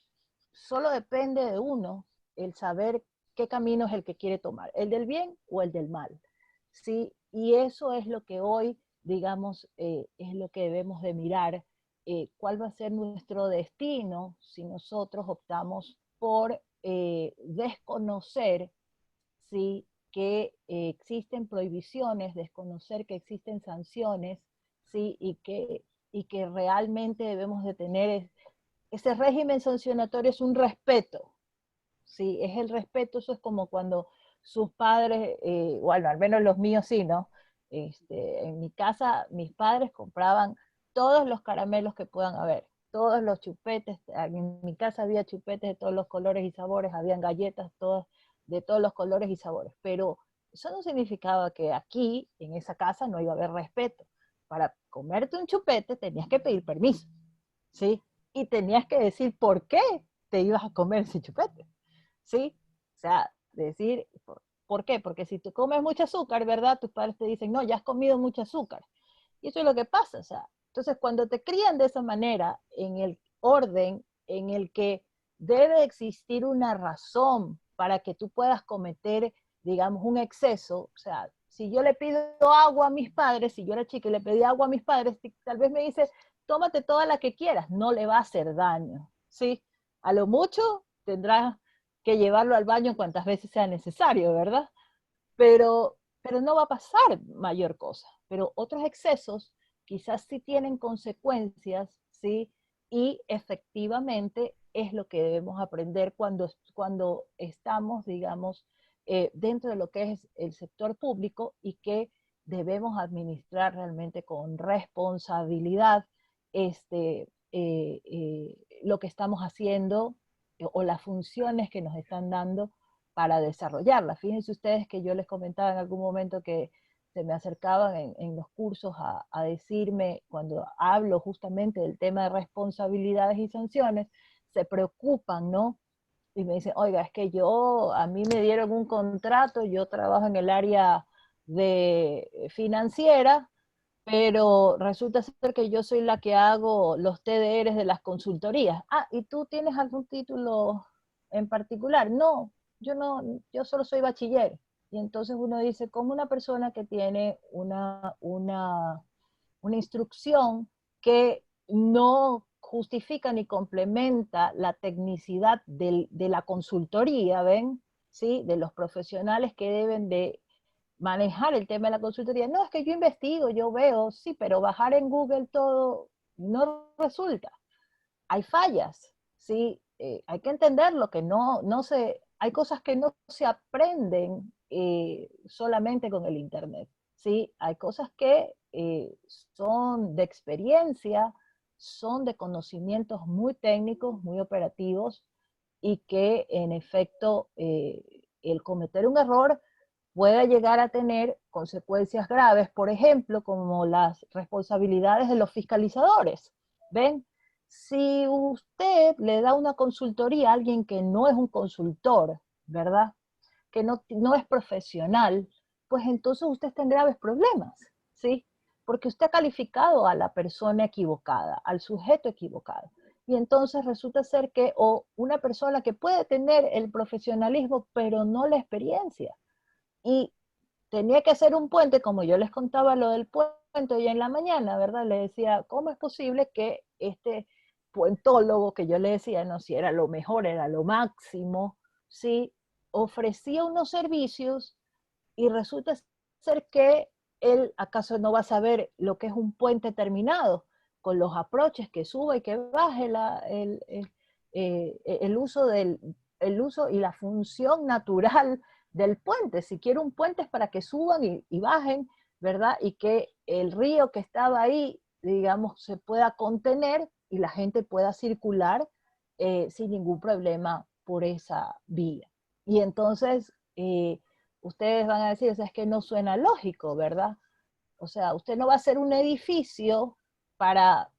solo depende de uno el saber qué camino es el que quiere tomar, el del bien o el del mal, ¿sí? Y eso es lo que hoy, digamos, es lo que debemos de mirar, cuál va a ser nuestro destino si nosotros optamos por desconocer, ¿sí? Que existen prohibiciones, desconocer que existen sanciones, ¿sí? Y que realmente debemos de tener ese régimen sancionatorio, es un respeto, ¿sí? Es el respeto. Eso es como cuando sus padres, bueno, al menos los míos sí, ¿no? En mi casa, mis padres compraban todos los caramelos que puedan haber, todos los chupetes. En mi casa había chupetes de todos los colores y sabores, habían galletas todas de todos los colores y sabores, pero eso no significaba que aquí, en esa casa, no iba a haber respeto. Para comerte un chupete tenías que pedir permiso, ¿sí? Y tenías que decir por qué te ibas a comer ese chupete, ¿sí? O sea, decir, ¿por qué? Porque si tú comes mucho azúcar, ¿verdad? Tus padres te dicen, no, ya has comido mucho azúcar. Y eso es lo que pasa, o sea, entonces cuando te crían de esa manera, en el orden en el que debe existir una razón para que tú puedas cometer, digamos, un exceso, o sea, si yo le pido agua a mis padres, si yo era chica y le pedí agua a mis padres, tal vez me dice, tómate toda la que quieras, no le va a hacer daño, ¿sí? A lo mucho tendrás que llevarlo al baño cuantas veces sea necesario, ¿verdad? Pero no va a pasar mayor cosa. Pero otros excesos quizás sí tienen consecuencias, ¿sí? Y efectivamente es lo que debemos aprender cuando estamos, digamos, dentro de lo que es el sector público, y que debemos administrar realmente con responsabilidad lo que estamos haciendo, o las funciones que nos están dando para desarrollarla. Fíjense ustedes que yo les comentaba en algún momento que se me acercaban en los cursos a decirme, cuando hablo justamente del tema de responsabilidades y sanciones, se preocupan, ¿no? Y me dicen, oiga, es que a mí me dieron un contrato, yo trabajo en el área de financiera, pero resulta ser que yo soy la que hago los TDRs de las consultorías. Ah, ¿y tú tienes algún título en particular? No, yo solo soy bachiller. Y entonces uno dice, ¿cómo una persona que tiene una instrucción que no justifica ni complementa la tecnicidad de la consultoría, ¿ven? ¿Sí? De los profesionales que deben de manejar el tema de la consultoría? No, es que yo investigo, yo veo, sí, pero bajar en Google todo no resulta. Hay fallas, ¿sí? Hay que entenderlo, que hay cosas que no se aprenden solamente con el Internet, ¿sí? Hay cosas que son de experiencia, son de conocimientos muy técnicos, muy operativos, y que en efecto el cometer un error puede llegar a tener consecuencias graves, por ejemplo, como las responsabilidades de los fiscalizadores, ¿ven? si usted le da una consultoría a alguien que no es un consultor, ¿verdad? Que no es profesional, pues entonces usted está en graves problemas, ¿sí? Porque usted ha calificado a la persona equivocada, al sujeto equivocado. Y entonces resulta ser que, o una persona que puede tener el profesionalismo, pero no la experiencia. Y tenía que hacer un puente, como yo les contaba lo del puente hoy en la mañana, ¿verdad? Le decía, ¿cómo es posible que este puentólogo, que yo le decía, no, si era lo mejor, era lo máximo, ¿sí? Ofrecía unos servicios y resulta ser que él acaso no va a saber lo que es un puente terminado, con los aproches que suba y que baje el uso el uso y la función natural del puente. Si quiero un puente es para que suban y bajen, ¿verdad? Y que el río que estaba ahí, digamos, se pueda contener y la gente pueda circular sin ningún problema por esa vía. Y entonces, ustedes van a decir, o sea, es que no suena lógico, ¿verdad? O sea, usted no va a hacer un edificio para,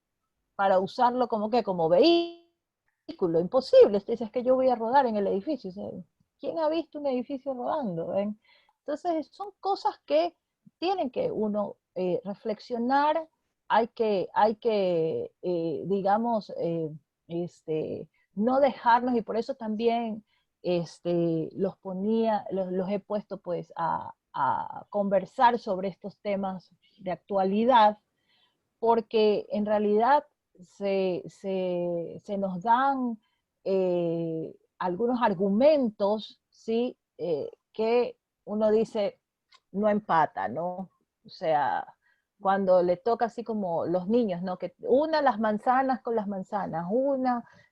para usarlo como que como vehículo, imposible. Usted dice, es que yo voy a rodar en el edificio. O sea, ¿quién ha visto un edificio rodando? ¿Ven? Entonces, son cosas que tienen que uno reflexionar, hay que digamos, no dejarnos, y por eso también los he puesto pues a conversar sobre estos temas de actualidad, porque en realidad se nos dan algunos argumentos, ¿sí? Que uno dice, no empata, ¿no? O sea, cuando le toca así como los niños, ¿no? Que una las manzanas con las manzanas,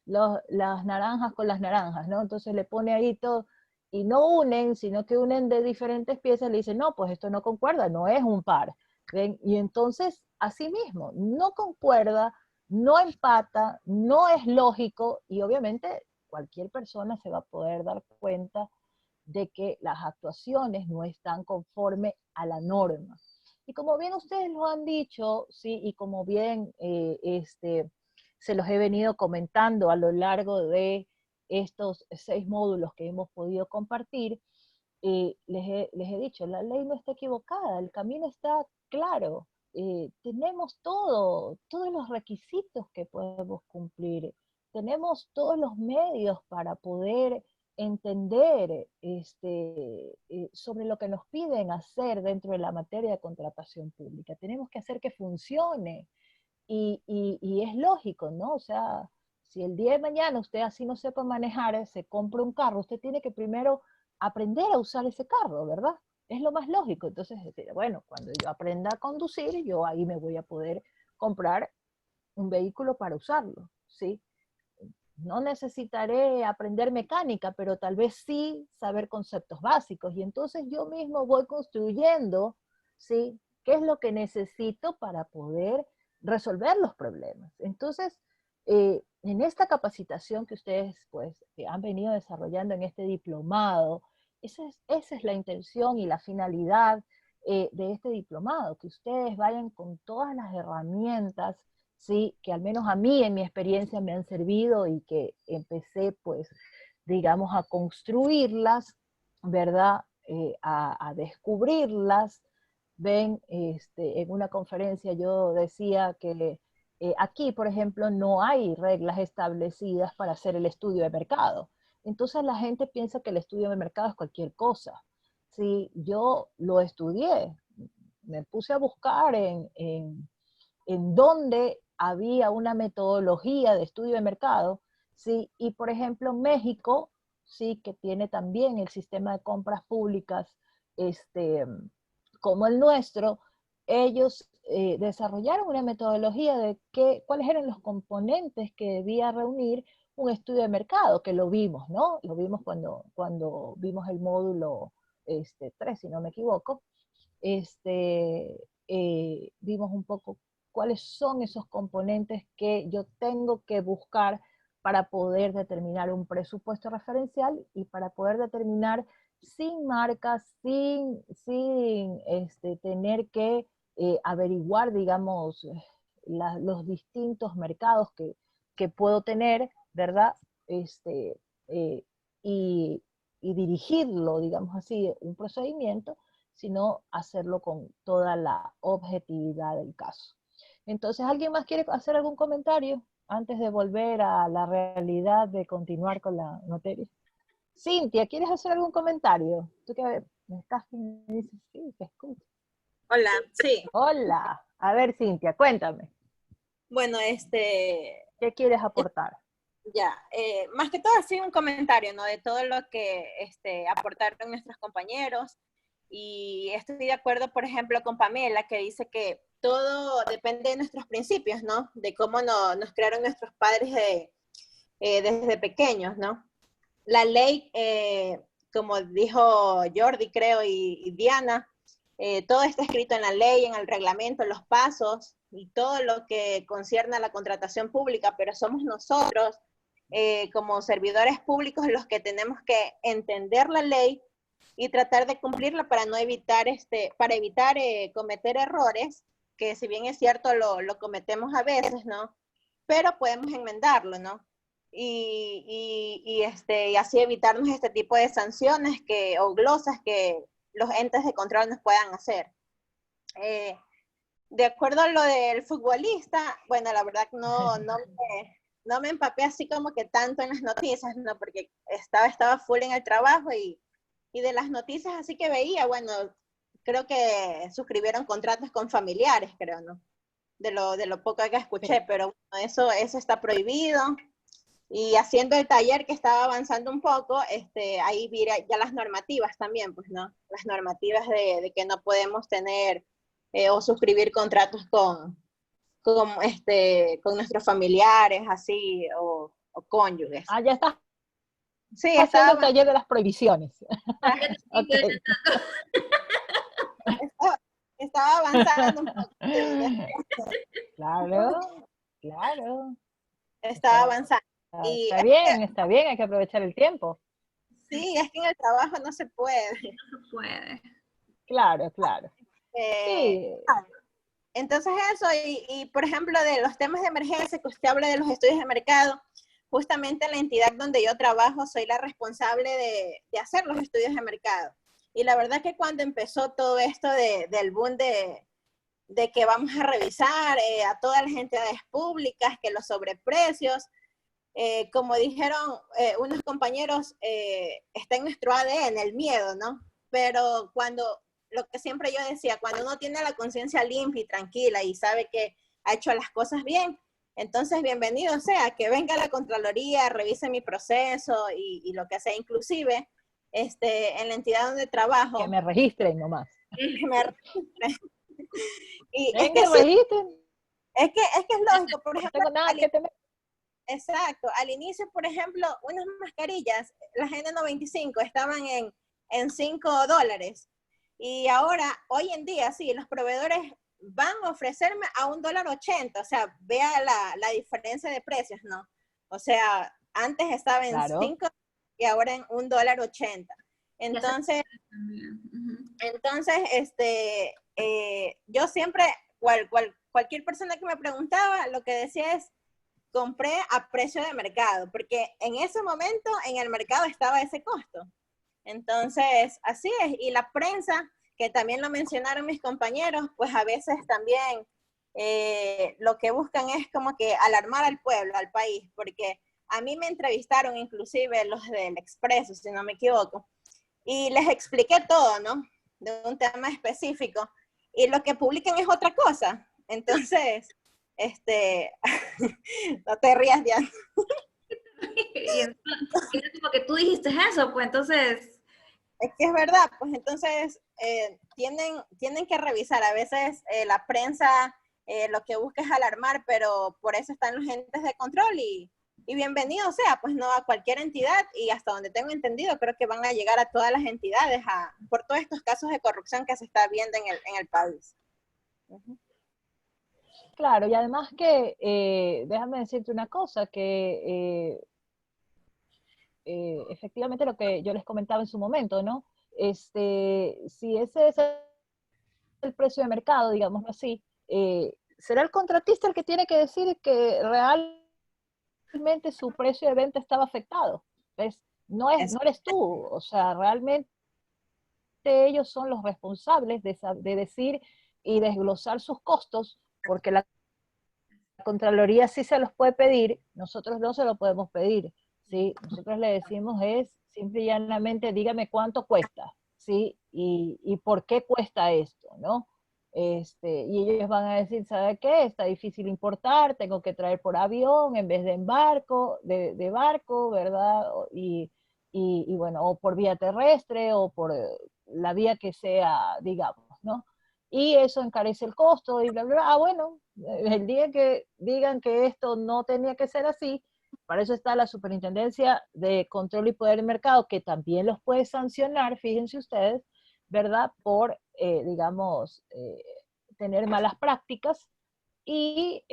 las naranjas con las naranjas, ¿no? Entonces le pone ahí todo, y no unen, sino que unen de diferentes piezas, le dicen, no, pues esto no concuerda, no es un par. ¿Ven? Y entonces, así mismo, no concuerda, no empata, no es lógico, y obviamente cualquier persona se va a poder dar cuenta de que las actuaciones no están conforme a la norma. Y como bien ustedes lo han dicho, sí, y como bien se los he venido comentando a lo largo de estos 6 módulos que hemos podido compartir, les he dicho, la ley no está equivocada, el camino está claro, tenemos todos los requisitos que podemos cumplir, tenemos todos los medios para poder entender sobre lo que nos piden hacer dentro de la materia de contratación pública. Tenemos que hacer que funcione y es lógico, ¿no? O sea, si el día de mañana usted así no sepa manejar, se compra un carro, usted tiene que primero aprender a usar ese carro, ¿verdad? Es lo más lógico. Entonces, bueno, cuando yo aprenda a conducir, yo ahí me voy a poder comprar un vehículo para usarlo, ¿sí? No necesitaré aprender mecánica, pero tal vez sí saber conceptos básicos. Y entonces yo mismo voy construyendo, ¿sí? ¿Qué es lo que necesito para poder resolver los problemas? Entonces, en esta capacitación que ustedes pues han venido desarrollando en este diplomado, esa es la intención y la finalidad de este diplomado, que ustedes vayan con todas las herramientas, ¿sí? Que al menos a mí en mi experiencia me han servido y que empecé pues, digamos, a construirlas, ¿verdad? A descubrirlas. Ven, en una conferencia yo decía que aquí, por ejemplo, no hay reglas establecidas para hacer el estudio de mercado. Entonces la gente piensa que el estudio de mercado es cualquier cosa. Sí, yo lo estudié, me puse a buscar en dónde había una metodología de estudio de mercado, ¿sí? Y por ejemplo, México, sí, que tiene también el sistema de compras públicas, como el nuestro, ellos desarrollaron una metodología de cuáles eran los componentes que debía reunir un estudio de mercado, que lo vimos, ¿no? Lo vimos cuando vimos el módulo 3, si no me equivoco. Vimos un poco cuáles son esos componentes que yo tengo que buscar para poder determinar un presupuesto referencial y para poder determinar sin marcas, sin tener que averiguar, digamos, los distintos mercados que que puedo tener, ¿verdad? Y, y dirigirlo, digamos así, un procedimiento, sino hacerlo con toda la objetividad del caso. Entonces, ¿alguien más quiere hacer algún comentario antes de volver a la realidad de continuar con la materia? Cintia, ¿quieres hacer algún comentario? Tú que me estás y me dices, sí, te escucho. Hola, sí. Hola. A ver, Cintia, cuéntame. Bueno, ¿Qué quieres aportar? ya, más que todo así un comentario, ¿no? De todo lo que aportaron nuestros compañeros. Y estoy de acuerdo, por ejemplo, con Pamela, que dice que todo depende de nuestros principios, ¿no? De cómo nos crearon nuestros padres desde pequeños, ¿no? La ley, como dijo Jordi, creo, y Diana, todo está escrito en la ley, en el reglamento, los pasos y todo lo que concierne a la contratación pública, pero somos nosotros, como servidores públicos, los que tenemos que entender la ley y tratar de cumplirla para no evitar, para evitar cometer errores, que si bien es cierto lo cometemos a veces, ¿no? Pero podemos enmendarlo, ¿no? Y así evitarnos este tipo de sanciones o glosas que los entes de control nos puedan hacer. De acuerdo a lo del futbolista, bueno, la verdad no me empapé así como que tanto en las noticias, ¿no? Porque estaba full en el trabajo y de las noticias así que veía, bueno, creo que suscribieron contratos con familiares, creo, ¿no? De lo poco que escuché, pero bueno, eso está prohibido. Y haciendo el taller que estaba avanzando un poco, ahí vi ya las normativas también, pues, ¿no? Las normativas de que no podemos tener o suscribir contratos con nuestros familiares, así, o cónyuges. Ah, ya estás Sí, haciendo el taller de las prohibiciones. Okay. Estaba avanzando un poco. Claro, claro. Estaba avanzando. Está bien, hay que aprovechar el tiempo. Sí, es que en el trabajo no se puede. No se puede. Claro, claro. Sí. Entonces eso, y por ejemplo, de los temas de emergencia, que usted habla de los estudios de mercado, justamente en la entidad donde yo trabajo soy la responsable de hacer los estudios de mercado. Y la verdad que cuando empezó todo esto del boom de que vamos a revisar a todas las entidades públicas, que los sobreprecios, como dijeron unos compañeros, está en nuestro ADN, el miedo, ¿no? Pero lo que siempre yo decía, cuando uno tiene la conciencia limpia y tranquila y sabe que ha hecho las cosas bien, entonces bienvenido sea, que venga la Contraloría, revise mi proceso y lo que sea, inclusive en la entidad donde trabajo. Que me registren nomás. Que me registren. Y venga, es que registren. Es que es lógico, por ejemplo. No tengo nada que temer. Exacto, al inicio, por ejemplo, unas mascarillas, las N95 estaban en $5. Y ahora, hoy en día, sí, los proveedores van a ofrecerme a $1.80. O sea, vea la diferencia de precios, ¿no? O sea, antes estaba en 5 y ahora en $1.80. Entonces, yo siempre, cualquier persona que me preguntaba, lo que decía es, compré a precio de mercado, porque en ese momento en el mercado estaba ese costo. Entonces, así es. Y la prensa, que también lo mencionaron mis compañeros, pues a veces también lo que buscan es como que alarmar al pueblo, al país, porque a mí me entrevistaron inclusive los del Expreso, si no me equivoco, y les expliqué todo, ¿no? De un tema específico, y lo que publican es otra cosa. Entonces, no te rías, Diana. Y es como que tú dijiste eso, pues entonces... Es que es verdad, pues entonces tienen que revisar. A veces la prensa lo que busca es alarmar, pero por eso están los entes de control y bienvenido sea, pues no a cualquier entidad, y hasta donde tengo entendido creo que van a llegar a todas las entidades por todos estos casos de corrupción que se está viendo en el país. Claro, y además que, déjame decirte una cosa, que efectivamente lo que yo les comentaba en su momento, ¿no? Si ese es el precio de mercado, digámoslo así, será el contratista el que tiene que decir que realmente realmente su precio de venta estaba afectado. ¿Ves? No eres tú, o sea, realmente ellos son los responsables de decir y desglosar sus costos, porque la Contraloría sí se los puede pedir, nosotros no se lo podemos pedir, ¿sí? Nosotros le decimos es simple y llanamente, dígame cuánto cuesta, ¿sí? Y por qué cuesta esto, ¿no? Y ellos van a decir, ¿sabe qué? Está difícil importar, tengo que traer por avión en vez de en barco, de barco, ¿verdad? Y bueno, o por vía terrestre o por la vía que sea, digamos, ¿no? Y eso encarece el costo y bla, bla, bla. Ah, bueno, el día que digan que esto no tenía que ser así, para eso está la Superintendencia de Control y Poder del Mercado, que también los puede sancionar, fíjense ustedes, ¿verdad? Por, digamos, tener malas prácticas. Y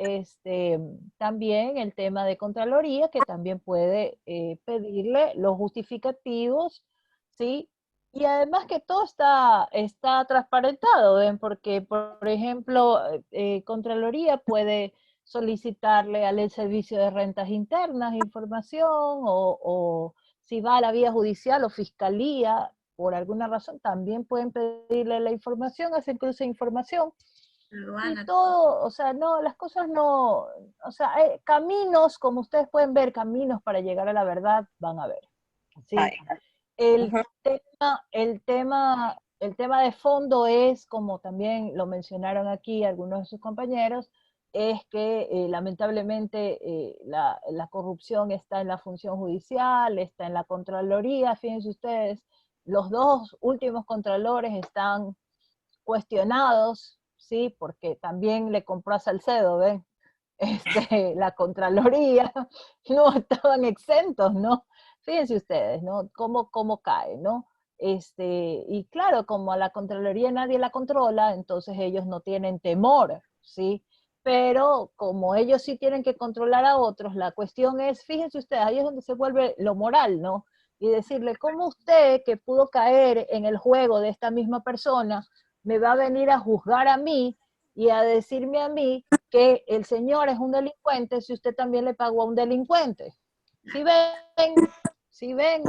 también el tema de Contraloría, que también puede pedirle los justificativos, ¿sí? Y además que todo está transparentado, ¿ven? Porque, por ejemplo, Contraloría puede solicitarle al Servicio de Rentas Internas información o si va a la vía judicial o fiscalía, por alguna razón, también pueden pedirle la información, hacen cruce de información. Y todo, o sea, no, las cosas no, o sea, caminos, como ustedes pueden ver, caminos para llegar a la verdad, van a ver. ¿Sí? El tema de fondo es, como también lo mencionaron aquí algunos de sus compañeros, es que lamentablemente la corrupción está en la función judicial, está en la Contraloría, fíjense ustedes, los dos últimos contralores están cuestionados, ¿sí? Porque también le compró a Salcedo, ¿ven? La Contraloría, no estaban exentos, ¿no? Fíjense ustedes, ¿no? Cómo cae, ¿no? Y claro, como a la Contraloría nadie la controla, entonces ellos no tienen temor, ¿sí? Pero como ellos sí tienen que controlar a otros, la cuestión es, fíjense ustedes, ahí es donde se vuelve lo moral, ¿no? Y decirle, ¿cómo usted que pudo caer en el juego de esta misma persona me va a venir a juzgar a mí y a decirme a mí que el señor es un delincuente si usted también le pagó a un delincuente? Si ven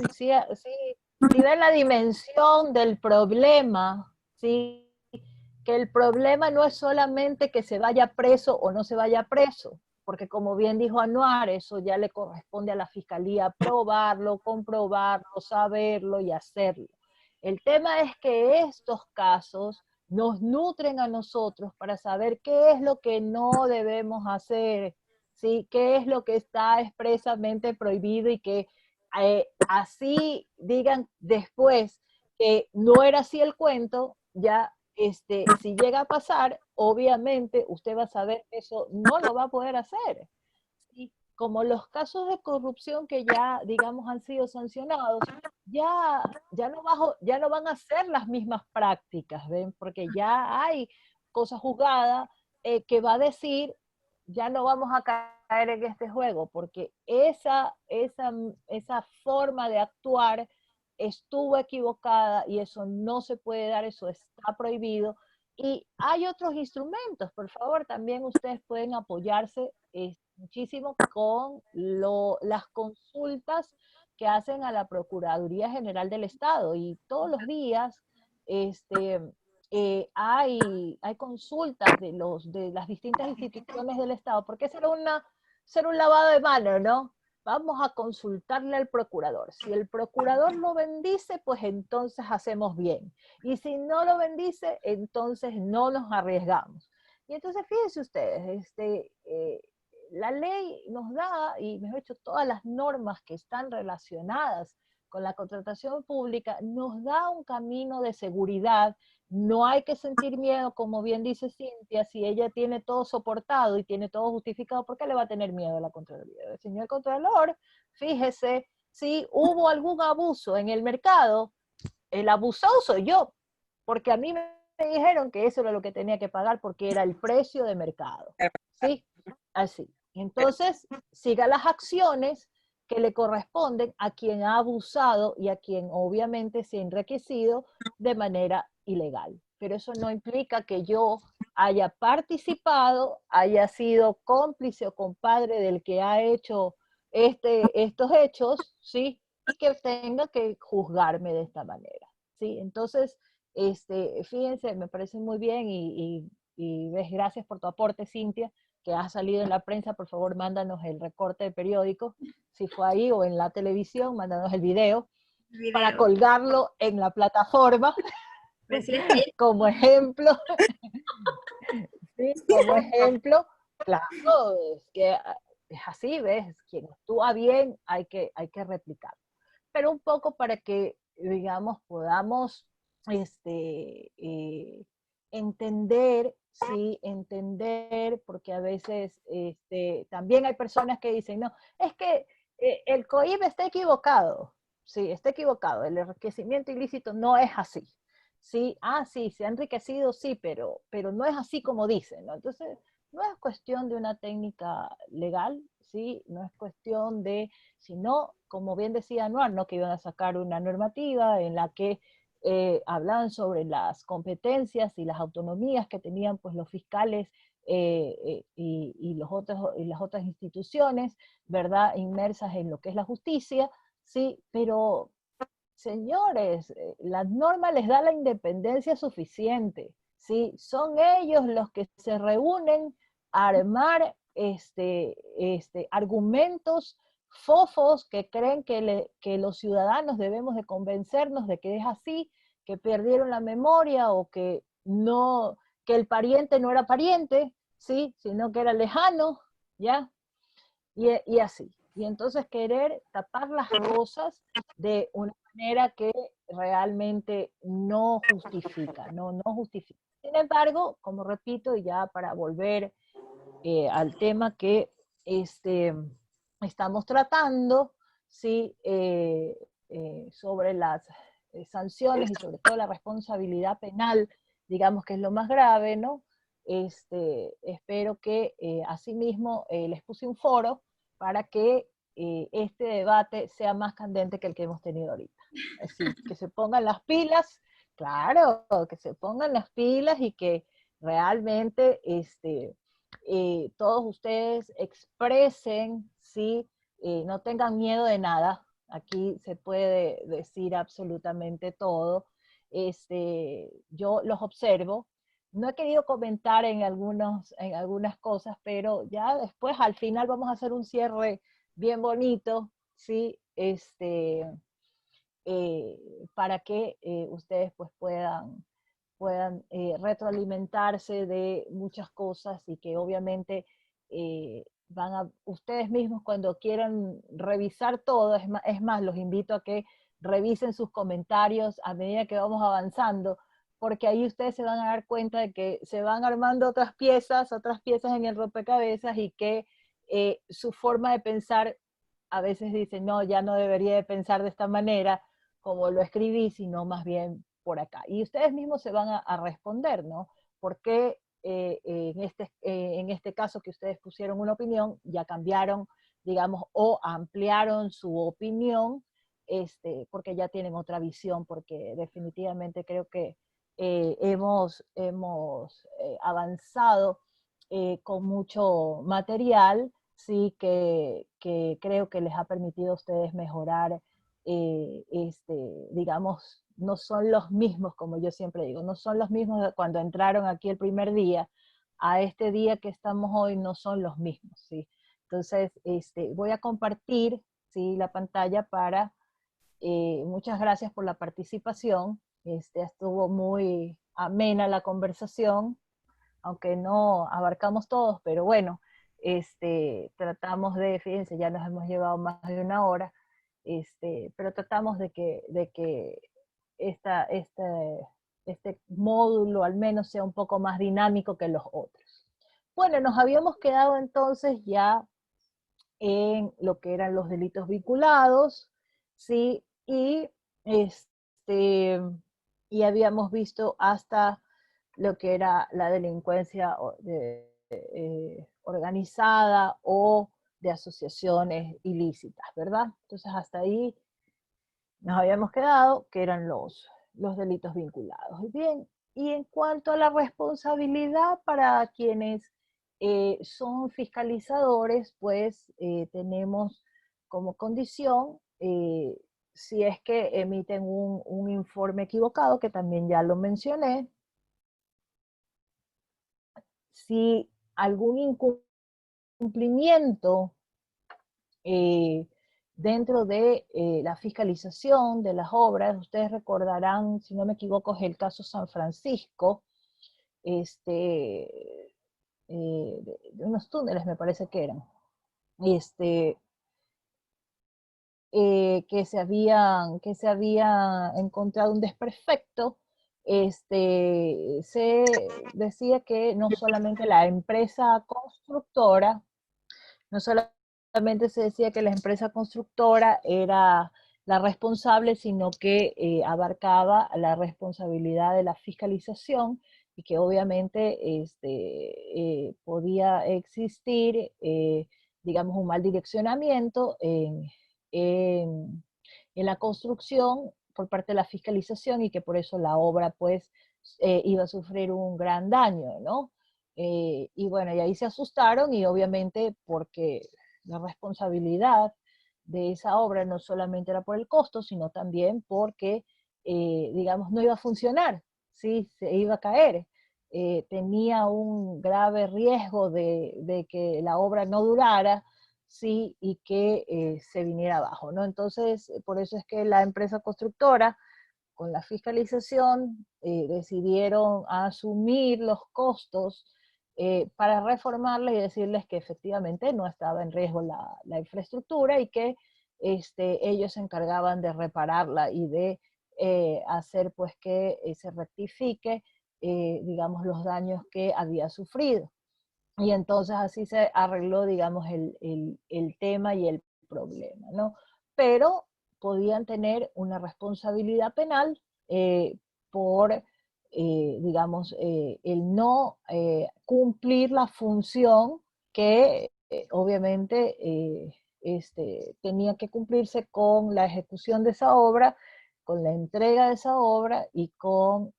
la dimensión del problema, ¿sí? Que el problema no es solamente que se vaya preso o no se vaya preso, porque como bien dijo Anuar, eso ya le corresponde a la fiscalía probarlo, comprobarlo, saberlo y hacerlo. El tema es que estos casos nos nutren a nosotros para saber qué es lo que no debemos hacer, ¿sí? Qué es lo que está expresamente prohibido y que así digan después que no era así el cuento, ya si llega a pasar, obviamente usted va a saber que eso no lo va a poder hacer. ¿Sí? Como los casos de corrupción que ya, digamos, han sido sancionados, ya no van a ser las mismas prácticas, ¿ven? Porque ya hay cosa juzgada que va a decir, ya no vamos a caer en este juego, porque esa forma de actuar estuvo equivocada y eso no se puede dar, eso está prohibido. Y hay otros instrumentos, por favor, también ustedes pueden apoyarse muchísimo con las consultas que hacen a la Procuraduría General del Estado y todos los días hay consultas de las distintas instituciones del Estado, porque ser un lavado de manos, ¿no? Vamos a consultarle al procurador. Si el procurador lo bendice, pues entonces hacemos bien. Y si no lo bendice, entonces no nos arriesgamos. Y entonces fíjense ustedes, la ley nos da, y mejor dicho, todas las normas que están relacionadas con la contratación pública, nos da un camino de seguridad. No hay que sentir miedo, como bien dice Cintia, si ella tiene todo soportado y tiene todo justificado, ¿por qué le va a tener miedo a la Contraloría? El señor Contralor, fíjese, si hubo algún abuso en el mercado, el abusado soy yo, porque a mí me dijeron que eso era lo que tenía que pagar porque era el precio de mercado. ¿Sí? Así. Entonces, siga las acciones que le corresponden a quien ha abusado y a quien obviamente se ha enriquecido de manera ilegal. Pero eso no implica que yo haya participado, haya sido cómplice o compadre del que ha hecho estos hechos, ¿sí? Y que tenga que juzgarme de esta manera, ¿sí? Entonces, fíjense, me parece muy bien y ves, gracias por tu aporte, Cintia, que ha salido en la prensa. Por favor, mándanos el recorte de periódico, si fue ahí o en la televisión, mándanos el video para colgarlo en la plataforma como ejemplo. ¿Sí? Como ejemplo, claro, es que es así, ¿ves? Quien actúa bien hay que replicar. Pero un poco para que, digamos, podamos entender, sí, entender, porque a veces también hay personas que dicen, no, es que el COIP está equivocado, sí, está equivocado, el enriquecimiento ilícito no es así. Sí, sí, se ha enriquecido, sí, pero no es así como dicen, ¿no? Entonces, no es cuestión de una técnica legal, sí, no es cuestión de, sino, como bien decía Anuar, ¿no? Que iban a sacar una normativa en la que hablaban sobre las competencias y las autonomías que tenían pues los fiscales y las otras instituciones, ¿verdad? Inmersas en lo que es la justicia, sí, pero señores, la norma les da la independencia suficiente, ¿sí? Son ellos los que se reúnen a armar argumentos fofos que creen que los ciudadanos debemos de convencernos de que es así, que perdieron la memoria o que no, que el pariente no era pariente, ¿sí? Sino que era lejano, ¿ya? Y así. Y entonces querer tapar las cosas de una manera que realmente no justifica, no justifica. Sin embargo, como repito, y ya para volver al tema que estamos tratando, ¿sí? Sobre las sanciones y sobre todo la responsabilidad penal, digamos que es lo más grave, ¿no? Espero que asimismo les puse un foro para que este debate sea más candente que el que hemos tenido ahorita. Así que se pongan las pilas, claro, que se pongan las pilas y que realmente todos ustedes expresen, ¿sí? No tengan miedo de nada. Aquí se puede decir absolutamente todo. Yo los observo. No he querido comentar en algunas cosas, pero ya después al final vamos a hacer un cierre bien bonito, ¿sí? Para que ustedes pues puedan retroalimentarse de muchas cosas y que obviamente van a, ustedes mismos cuando quieran revisar todo, es más, los invito a que revisen sus comentarios a medida que vamos avanzando, porque ahí ustedes se van a dar cuenta de que se van armando otras piezas en el rompecabezas y que su forma de pensar a veces dicen, no, ya no debería de pensar de esta manera como lo escribí, sino más bien por acá. Y ustedes mismos se van a responder, ¿no? ¿Por qué en este caso que ustedes pusieron una opinión, ya cambiaron, digamos, o ampliaron su opinión, porque ya tienen otra visión, porque definitivamente creo que hemos avanzado con mucho material, sí, que creo que les ha permitido a ustedes mejorar, digamos, no son los mismos, como yo siempre digo, no son los mismos de cuando entraron aquí el primer día, a este día que estamos hoy no son los mismos, ¿sí? Entonces, voy a compartir, ¿sí? La pantalla para, muchas gracias por la participación, estuvo muy amena la conversación, aunque no abarcamos todos, pero bueno, tratamos de, fíjense, ya nos hemos llevado más de una hora, pero tratamos de que este módulo al menos sea un poco más dinámico que los otros. Bueno, nos habíamos quedado entonces ya en lo que eran los delitos vinculados, ¿sí? Y habíamos visto hasta lo que era la delincuencia organizada o de asociaciones ilícitas, ¿verdad? Entonces hasta ahí nos habíamos quedado, que eran los delitos vinculados. Bien, y en cuanto a la responsabilidad para quienes son fiscalizadores, pues tenemos como condición, si es que emiten un informe equivocado, que también ya lo mencioné, si algún incumplimiento dentro de la fiscalización de las obras, ustedes recordarán, si no me equivoco, es el caso San Francisco, de unos túneles me parece que eran, que se había encontrado un desperfecto. Se decía que no solamente la empresa constructora, no solamente se decía que la empresa constructora era la responsable, sino que abarcaba la responsabilidad de la fiscalización y que obviamente podía existir, digamos, un mal direccionamiento en, en la construcción por parte de la fiscalización y que por eso la obra pues iba a sufrir un gran daño, ¿no? Y bueno, y ahí se asustaron y obviamente porque la responsabilidad de esa obra no solamente era por el costo, sino también porque, digamos, no iba a funcionar, ¿sí? Se iba a caer. Tenía un grave riesgo de que la obra no durara, sí, y que se viniera abajo, ¿no? Entonces, por eso es que la empresa constructora, con la fiscalización, decidieron asumir los costos para reformarla y decirles que efectivamente no estaba en riesgo la infraestructura y que ellos se encargaban de repararla y de hacer pues que se rectifique, digamos, los daños que había sufrido. Y entonces así se arregló, digamos, el tema y el problema, ¿no? Pero podían tener una responsabilidad penal por, digamos, el no cumplir la función que obviamente tenía que cumplirse con la ejecución de esa obra, con la entrega de esa obra y con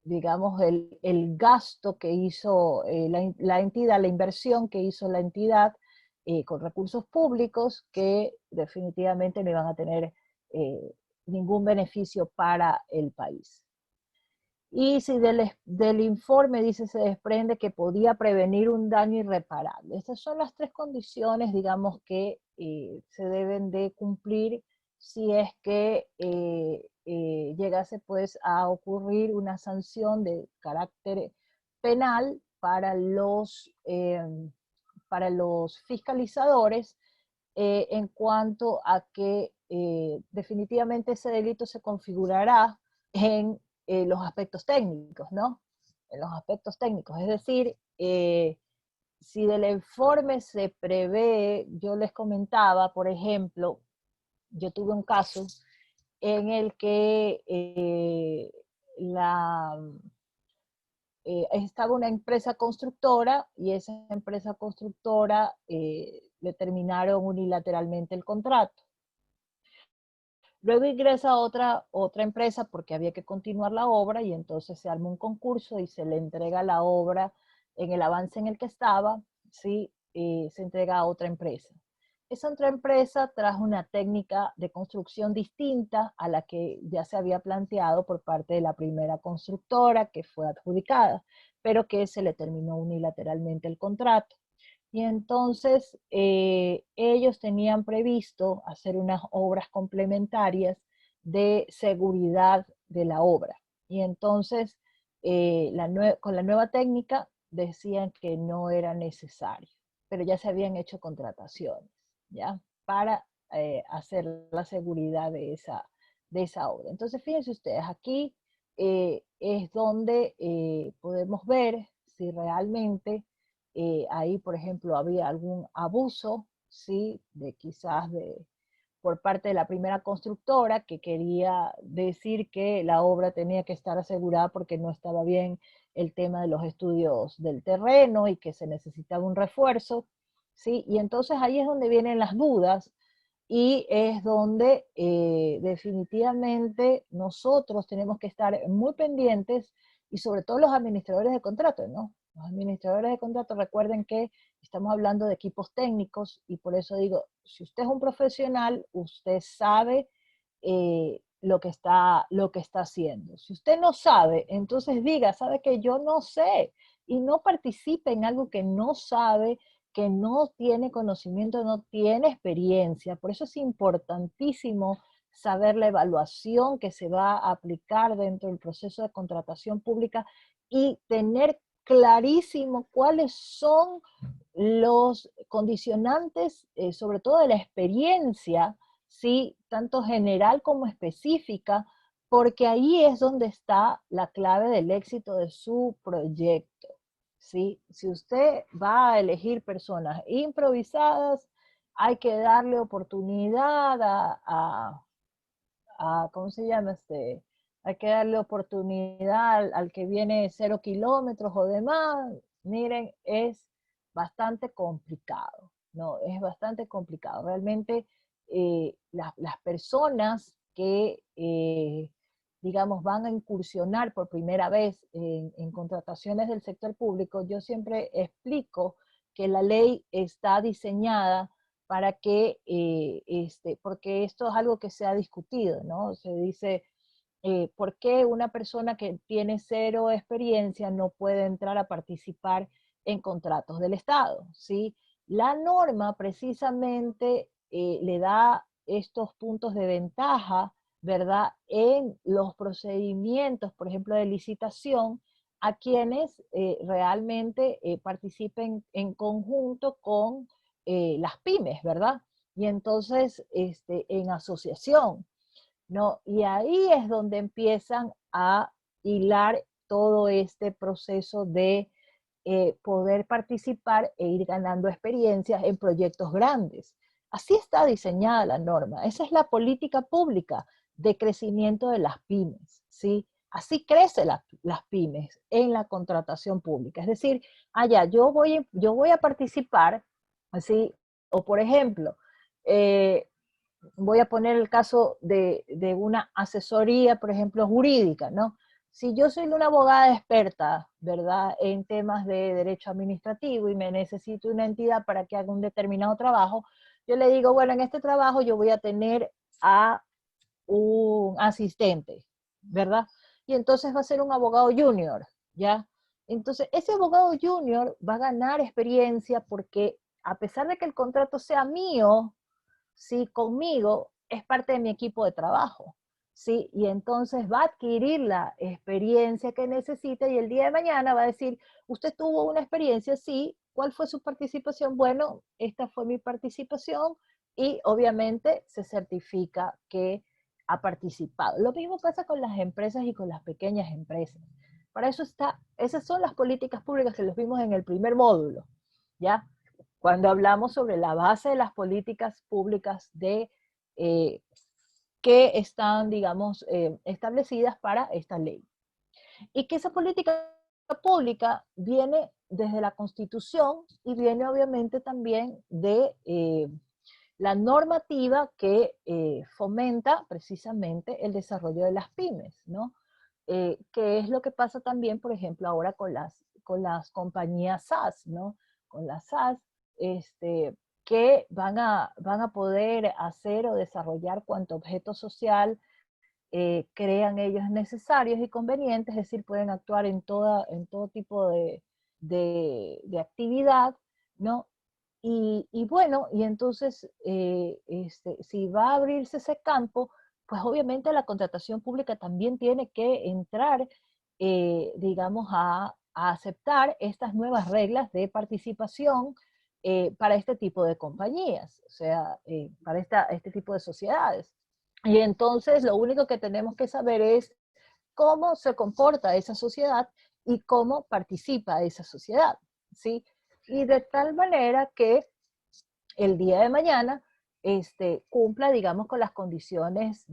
digamos, el gasto que hizo la entidad, la inversión que hizo la entidad con recursos públicos que definitivamente no iban a tener ningún beneficio para el país. Y si del informe dice, se desprende que podía prevenir un daño irreparable. Estas son las tres condiciones, digamos, que se deben de cumplir si es que llegase pues a ocurrir una sanción de carácter penal para los fiscalizadores en cuanto a que definitivamente ese delito se configurará en los aspectos técnicos, ¿no? En los aspectos técnicos, es decir, si del informe se prevé, yo les comentaba, por ejemplo, yo tuve un caso en el que estaba una empresa constructora y esa empresa constructora le terminaron unilateralmente el contrato. Luego ingresa otra empresa porque había que continuar la obra y entonces se arma un concurso y se le entrega la obra en el avance en el que estaba, ¿sí? Se entrega a otra empresa. Esa otra empresa trajo una técnica de construcción distinta a la que ya se había planteado por parte de la primera constructora que fue adjudicada, pero que se le terminó unilateralmente el contrato. Y entonces ellos tenían previsto hacer unas obras complementarias de seguridad de la obra. Y entonces con la nueva técnica decían que no era necesario, pero ya se habían hecho contrataciones, ¿ya? Para hacer la seguridad de esa obra. Entonces fíjense ustedes, aquí es donde podemos ver si realmente ahí, por ejemplo, había algún abuso, ¿sí? Quizás por parte de la primera constructora que quería decir que la obra tenía que estar asegurada porque no estaba bien el tema de los estudios del terreno y que se necesitaba un refuerzo, ¿sí? Y entonces ahí es donde vienen las dudas y es donde definitivamente nosotros tenemos que estar muy pendientes y sobre todo los administradores de contratos, ¿no? Los administradores de contratos, recuerden que estamos hablando de equipos técnicos y por eso digo, si usted es un profesional, usted sabe lo que está haciendo. Si usted no sabe, entonces diga, sabe que yo no sé, y no participe en algo que no sabe, que no tiene conocimiento, no tiene experiencia. Por eso es importantísimo saber la evaluación que se va a aplicar dentro del proceso de contratación pública y tener clarísimo cuáles son los condicionantes, sobre todo de la experiencia, ¿sí? Tanto general como específica, porque ahí es donde está la clave del éxito de su proyecto, ¿sí? Si usted va a elegir personas improvisadas, hay que darle oportunidad ¿cómo se llama? Hay que darle oportunidad al que viene 0 kilómetros o demás. Miren, es bastante complicado, ¿no? Es bastante complicado. Realmente las personas que, digamos, van a incursionar por primera vez en contrataciones del sector público, yo siempre explico que la ley está diseñada para que, porque esto es algo que se ha discutido, ¿no? Se dice, ¿por qué una persona que tiene 0 experiencia no puede entrar a participar en contratos del Estado? ¿Sí? La norma precisamente le da estos puntos de ventaja, ¿verdad? En los procedimientos, por ejemplo, de licitación, a quienes realmente participen en conjunto con las pymes, ¿verdad? Y entonces, en asociación, ¿no? Y ahí es donde empiezan a hilar todo este proceso de poder participar e ir ganando experiencias en proyectos grandes. Así está diseñada la norma. Esa es la política pública de crecimiento de las pymes, ¿sí? Así crecen las pymes en la contratación pública. Es decir, yo voy a participar, ¿sí? O por ejemplo, voy a poner el caso de una asesoría, por ejemplo, jurídica, ¿no? Si yo soy una abogada experta, ¿verdad?, en temas de derecho administrativo y me necesito una entidad para que haga un determinado trabajo, yo le digo, bueno, en este trabajo yo voy a tener a un asistente, ¿verdad? Y entonces va a ser un abogado junior, ¿ya? Entonces, ese abogado junior va a ganar experiencia porque a pesar de que el contrato sea mío, ¿sí? Conmigo, es parte de mi equipo de trabajo, ¿sí? Y entonces va a adquirir la experiencia que necesita y el día de mañana va a decir, usted tuvo una experiencia, sí, ¿cuál fue su participación? Bueno, esta fue mi participación y obviamente se certifica que ha participado. Lo mismo pasa con las empresas y con las pequeñas empresas. Para eso esas son las políticas públicas que los vimos en el primer módulo, ¿ya? Cuando hablamos sobre la base de las políticas públicas que están, digamos, establecidas para esta ley. Y que esa política pública viene desde la Constitución y viene obviamente también de la normativa que fomenta precisamente el desarrollo de las pymes, ¿no? Que es lo que pasa también, por ejemplo, ahora con las compañías SaaS, ¿no? Con las SaaS, que van a poder hacer o desarrollar cuanto objeto social crean ellos necesarios y convenientes, es decir, pueden actuar en todo tipo de actividad, ¿no? Y bueno, y entonces, si va a abrirse ese campo, pues obviamente la contratación pública también tiene que entrar, digamos, a aceptar estas nuevas reglas de participación para este tipo de compañías, o sea, para este tipo de sociedades. Y entonces lo único que tenemos que saber es cómo se comporta esa sociedad y cómo participa esa sociedad, ¿sí? Y de tal manera que el día de mañana cumpla, digamos, con las condiciones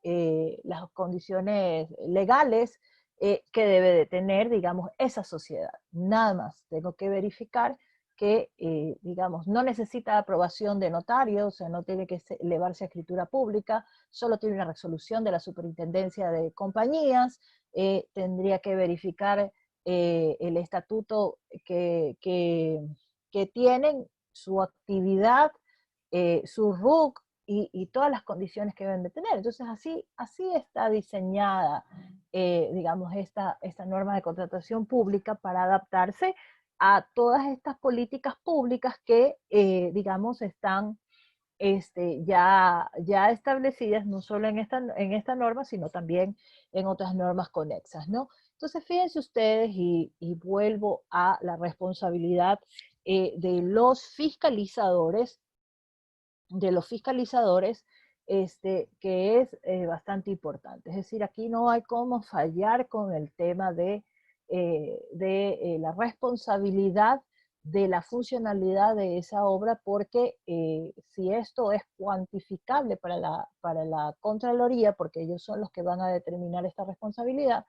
las condiciones legales que debe de tener, digamos, esa sociedad. Nada más, tengo que verificar que, digamos, no necesita aprobación de notario, o sea, no tiene que elevarse a escritura pública, solo tiene una resolución de la Superintendencia de Compañías, tendría que verificar el estatuto que tienen, su actividad, su RUC y todas las condiciones que deben de tener. Entonces, así está diseñada, digamos, esta norma de contratación pública para adaptarse a todas estas políticas públicas que, digamos, están ya establecidas no solo en esta norma, sino también en otras normas conexas, ¿no? Entonces, fíjense ustedes, y vuelvo a la responsabilidad de los fiscalizadores, que es bastante importante. Es decir, aquí no hay cómo fallar con el tema de la responsabilidad de la funcionalidad de esa obra, porque si esto es cuantificable para la Contraloría, porque ellos son los que van a determinar esta responsabilidad,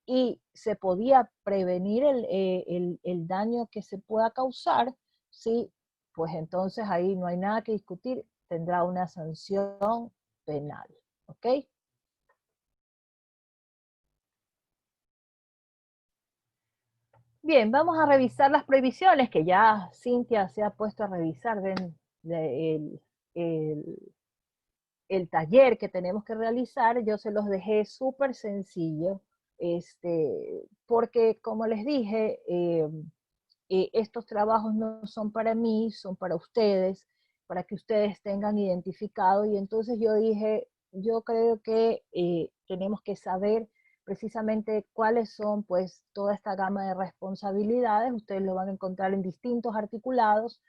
y se podía prevenir el daño que se pueda causar, ¿sí? Pues entonces ahí no hay nada que discutir, tendrá una sanción penal, ¿ok? Bien, vamos a revisar las prohibiciones que ya Cintia se ha puesto a revisar el taller que tenemos que realizar. Yo se los dejé súper sencillo, porque como les dije, estos trabajos no son para mí, son para ustedes, para que ustedes tengan identificado. Y entonces yo dije, yo creo que tenemos que saber precisamente cuáles son, pues, toda esta gama de responsabilidades. Ustedes lo van a encontrar en distintos articulados,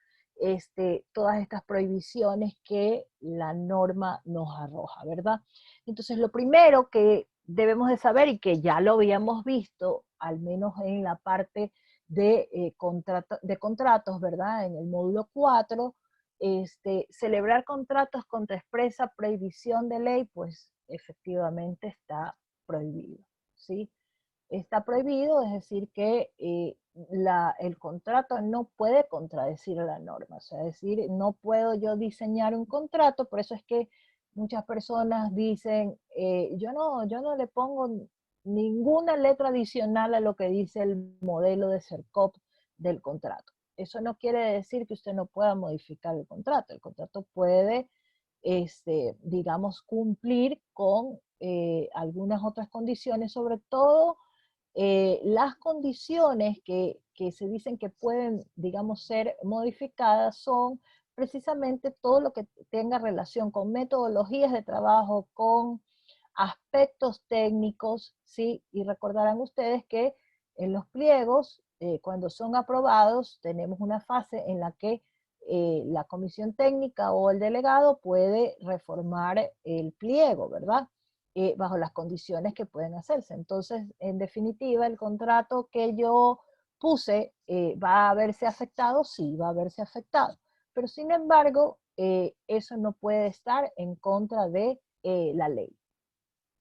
todas estas prohibiciones que la norma nos arroja, ¿verdad? Entonces, lo primero que debemos de saber, y que ya lo habíamos visto, al menos en la parte de contratos, ¿verdad? En el módulo 4, celebrar contratos contra expresa prohibición de ley, pues efectivamente está prohibido, ¿sí? Está prohibido, es decir, que el contrato no puede contradecir la norma. O sea, es decir, no puedo yo diseñar un contrato. Por eso es que muchas personas dicen, yo no le pongo ninguna letra adicional a lo que dice el modelo de CERCOP del contrato. Eso no quiere decir que usted no pueda modificar el contrato. El contrato puede, digamos, cumplir con algunas otras condiciones, sobre todo las condiciones que se dicen que pueden, digamos, ser modificadas son precisamente todo lo que tenga relación con metodologías de trabajo, con aspectos técnicos, ¿sí? Y recordarán ustedes que en los pliegos, cuando son aprobados, tenemos una fase en la que la comisión técnica o el delegado puede reformar el pliego, ¿verdad? Bajo las condiciones que pueden hacerse. Entonces, en definitiva, el contrato que yo puse va a verse afectado, sí, va a verse afectado. Pero sin embargo, eso no puede estar en contra de la ley.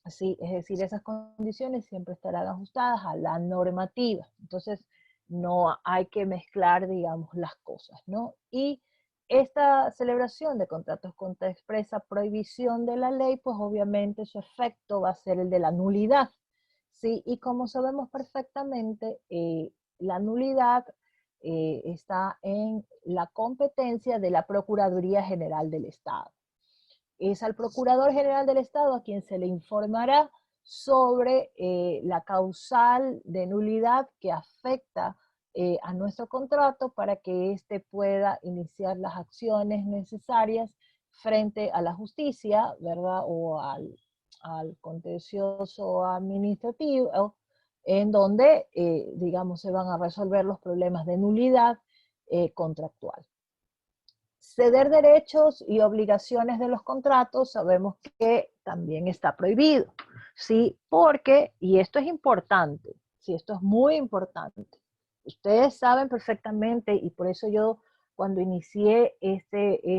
¿Sí? Es decir, esas condiciones siempre estarán ajustadas a la normativa. Entonces, no hay que mezclar, digamos, las cosas, ¿no? Y esta celebración de contratos contra expresa prohibición de la ley, pues obviamente su efecto va a ser el de la nulidad, ¿sí? Y como sabemos perfectamente, la nulidad está en la competencia de la Procuraduría General del Estado. Es al Procurador General del Estado a quien se le informará sobre la causal de nulidad que afecta a nuestro contrato, para que éste pueda iniciar las acciones necesarias frente a la justicia, ¿verdad? O al contencioso administrativo, en donde, digamos, se van a resolver los problemas de nulidad contractual. Ceder derechos y obligaciones de los contratos sabemos que también está prohibido, ¿sí? Porque, y esto es importante, sí, esto es muy importante. Ustedes saben perfectamente, y por eso yo cuando inicié este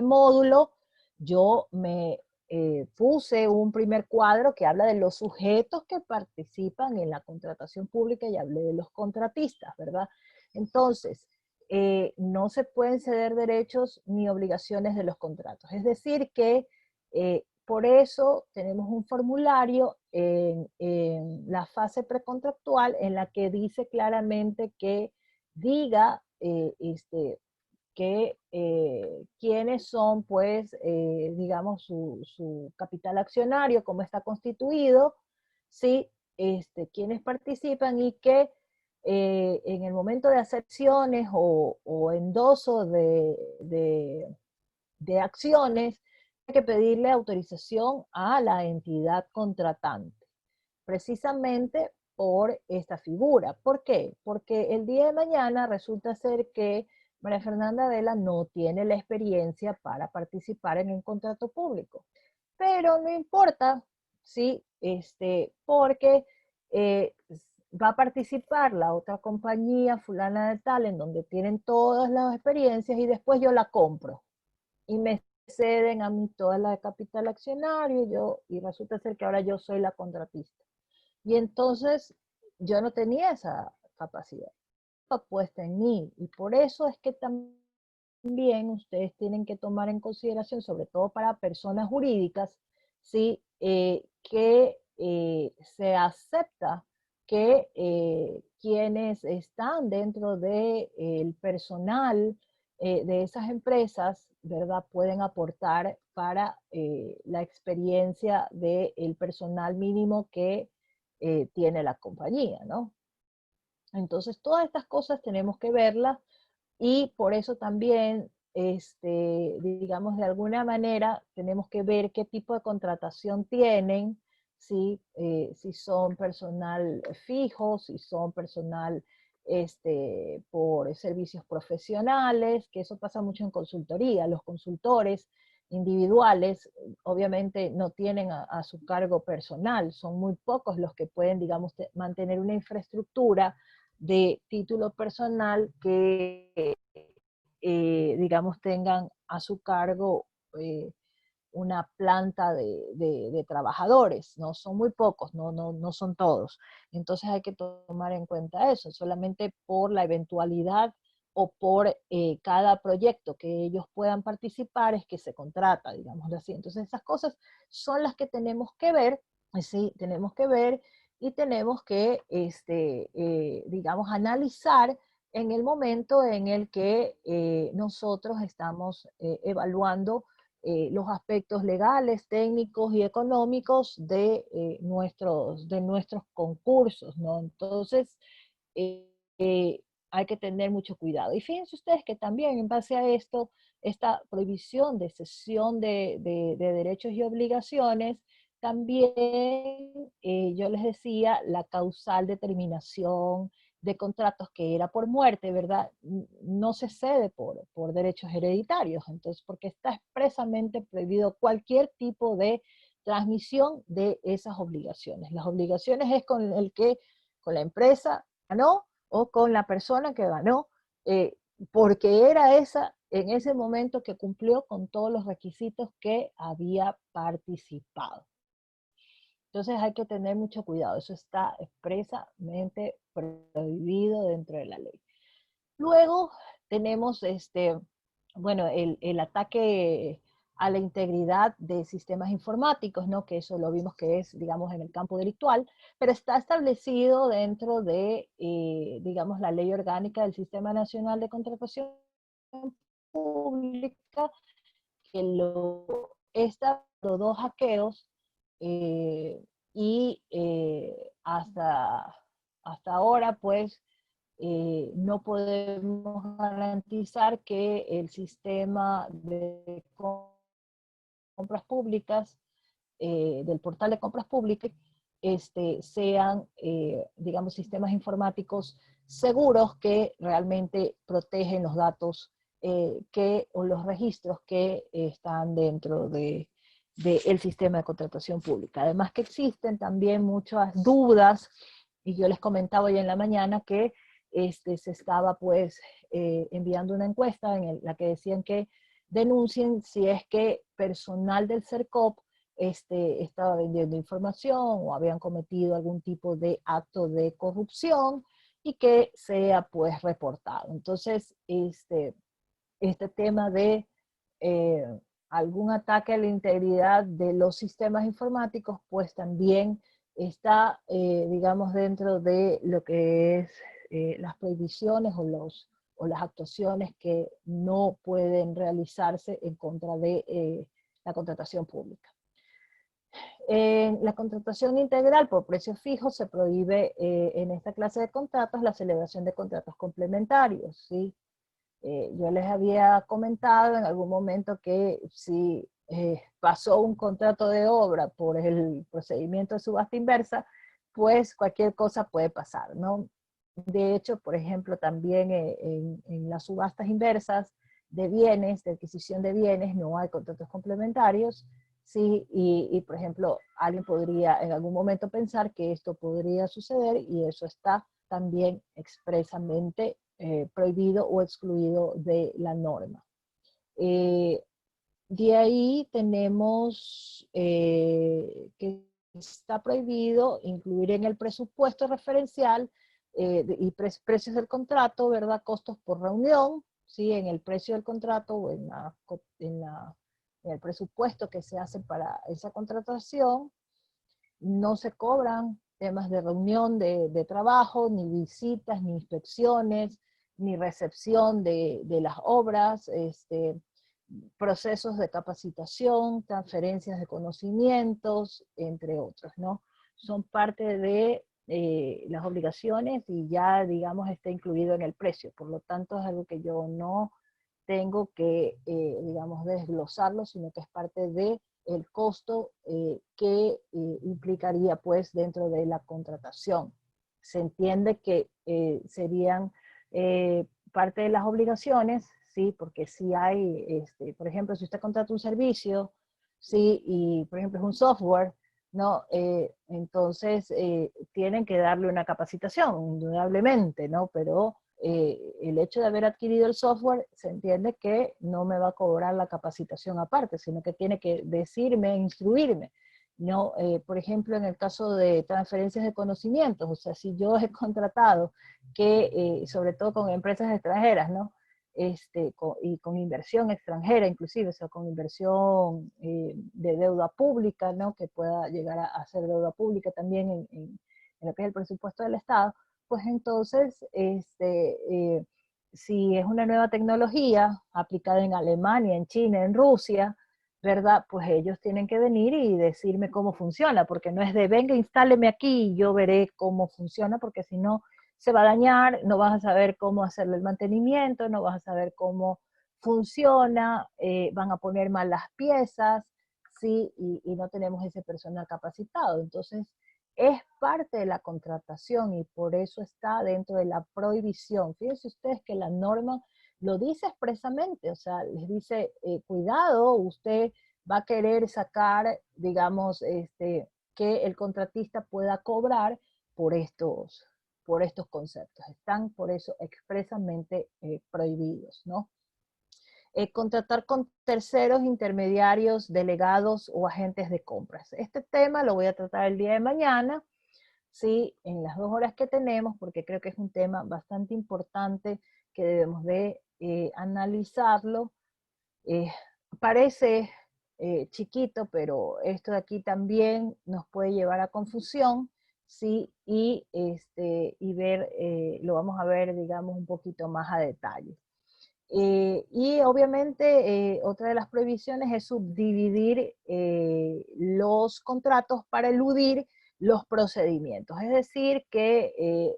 módulo, yo me puse un primer cuadro que habla de los sujetos que participan en la contratación pública y hablé de los contratistas, ¿verdad? Entonces, no se pueden ceder derechos ni obligaciones de los contratos. Es decir que por eso tenemos un formulario en la fase precontractual en la que dice claramente que diga que quiénes son, pues, digamos, su capital accionario, cómo está constituido, ¿sí? Quiénes participan y que en el momento de acepciones o endoso de acciones, hay que pedirle autorización a la entidad contratante, precisamente por esta figura. ¿Por qué? Porque el día de mañana resulta ser que María Fernanda Vela no tiene la experiencia para participar en un contrato público. Pero no importa, ¿sí? Porque va a participar la otra compañía fulana de tal, en donde tienen todas las experiencias y después yo la compro. Y me ceden a mí toda la de capital accionario y resulta ser que ahora yo soy la contratista. Y entonces yo no tenía esa capacidad puesta en mí. Y por eso es que también ustedes tienen que tomar en consideración, sobre todo para personas jurídicas, ¿sí? Que se acepta que quienes están dentro del personal de esas empresas, ¿verdad? Pueden aportar para la experiencia del personal mínimo que tiene la compañía, ¿no? Entonces, todas estas cosas tenemos que verlas y por eso también, digamos, de alguna manera, tenemos que ver qué tipo de contratación tienen, ¿sí? Si son personal fijo, si son personal por servicios profesionales, que eso pasa mucho en consultoría. Los consultores individuales obviamente no tienen a su cargo personal, son muy pocos los que pueden, digamos, mantener una infraestructura de título personal que, digamos, tengan a su cargo una planta de trabajadores, ¿no? Son muy pocos, no son todos. Entonces hay que tomar en cuenta eso, solamente por la eventualidad o por cada proyecto que ellos puedan participar es que se contrata, digámoslo así. Entonces esas cosas son las que tenemos que ver, ¿sí? Tenemos que ver y tenemos que, digamos, analizar en el momento en el que nosotros estamos evaluando los aspectos legales, técnicos y económicos de nuestros concursos, ¿no? Entonces, hay que tener mucho cuidado. Y fíjense ustedes que también en base a esto, esta prohibición de cesión de derechos y obligaciones, también yo les decía la causal determinación de contratos que era por muerte, ¿verdad? No se cede por derechos hereditarios, entonces, porque está expresamente prohibido cualquier tipo de transmisión de esas obligaciones. Las obligaciones es con la empresa ganó o con la persona que ganó, porque era esa en ese momento que cumplió con todos los requisitos que había participado. Entonces hay que tener mucho cuidado, eso está expresamente prohibido dentro de la ley. Luego tenemos bueno, el ataque a la integridad de sistemas informáticos, ¿no? Que eso lo vimos que es, digamos, en el campo delictual, pero está establecido dentro de, digamos, la Ley Orgánica del Sistema Nacional de Contratación Pública, que estos dos hackeos y hasta ahora, pues, no podemos garantizar que el sistema de compras públicas, del portal de compras públicas, sean, digamos, sistemas informáticos seguros que realmente protegen los datos o los registros que están dentro del sistema de contratación pública. Además que existen también muchas dudas, y yo les comentaba hoy en la mañana que se estaba pues enviando una encuesta en la que decían que denuncien si es que personal del CERCOP estaba vendiendo información o habían cometido algún tipo de acto de corrupción y que sea pues reportado. Entonces, este tema de algún ataque a la integridad de los sistemas informáticos, pues también está, digamos, dentro de lo que es las prohibiciones o las actuaciones que no pueden realizarse en contra de la contratación pública. En la contratación integral por precio fijo se prohíbe en esta clase de contratos la celebración de contratos complementarios, ¿sí? Yo les había comentado en algún momento que si pasó un contrato de obra por el procedimiento de subasta inversa, pues cualquier cosa puede pasar, ¿no? De hecho, por ejemplo, también en las subastas inversas de bienes, de adquisición de bienes, no hay contratos complementarios, ¿sí? Y por ejemplo, alguien podría en algún momento pensar que esto podría suceder y eso está también expresamente prohibido o excluido de la norma. De ahí tenemos que está prohibido incluir en el presupuesto referencial y precios del contrato, ¿verdad? Costos por reunión, ¿sí? En el precio del contrato o en el presupuesto que se hace para esa contratación, no se cobran temas de reunión de trabajo, ni visitas, ni inspecciones, ni recepción de las obras, procesos de capacitación, transferencias de conocimientos, entre otros, ¿no? Son parte de las obligaciones y ya, digamos, está incluido en el precio. Por lo tanto, es algo que yo no tengo que, digamos, desglosarlo, sino que es parte de el costo que implicaría pues dentro de la contratación. Se entiende que serían parte de las obligaciones, ¿sí? Porque si hay, por ejemplo, si usted contrata un servicio, ¿sí? Y por ejemplo es un software, ¿no? Entonces tienen que darle una capacitación, indudablemente, ¿no? Pero el hecho de haber adquirido el software, se entiende que no me va a cobrar la capacitación aparte, sino que tiene que decirme, instruirme. No, por ejemplo, en el caso de transferencias de conocimientos, o sea, si yo he contratado que, sobre todo con empresas extranjeras, ¿no? Y con inversión extranjera inclusive, o sea, con inversión de deuda pública, ¿no? Que pueda llegar a ser deuda pública también en lo que es el presupuesto del Estado, pues entonces, si es una nueva tecnología aplicada en Alemania, en China, en Rusia, ¿verdad? Pues ellos tienen que venir y decirme cómo funciona, porque no es de, venga, instáleme aquí y yo veré cómo funciona, porque si no, se va a dañar, no vas a saber cómo hacerle el mantenimiento, no vas a saber cómo funciona, van a poner mal las piezas, ¿sí? Y no tenemos ese personal capacitado. Entonces, es parte de la contratación y por eso está dentro de la prohibición. Fíjense ustedes que la norma lo dice expresamente, o sea, les dice, cuidado, usted va a querer sacar, digamos, que el contratista pueda cobrar por estos conceptos. Están por eso expresamente prohibidos, ¿no? Contratar con terceros, intermediarios, delegados o agentes de compras. Este tema lo voy a tratar el día de mañana, ¿sí? En las 2 horas que tenemos, porque creo que es un tema bastante importante que debemos de analizarlo. Parece chiquito, pero esto de aquí también nos puede llevar a confusión, ¿sí? Y ver, lo vamos a ver, digamos, un poquito más a detalle. Y obviamente otra de las prohibiciones es subdividir los contratos para eludir los procedimientos. Es decir, que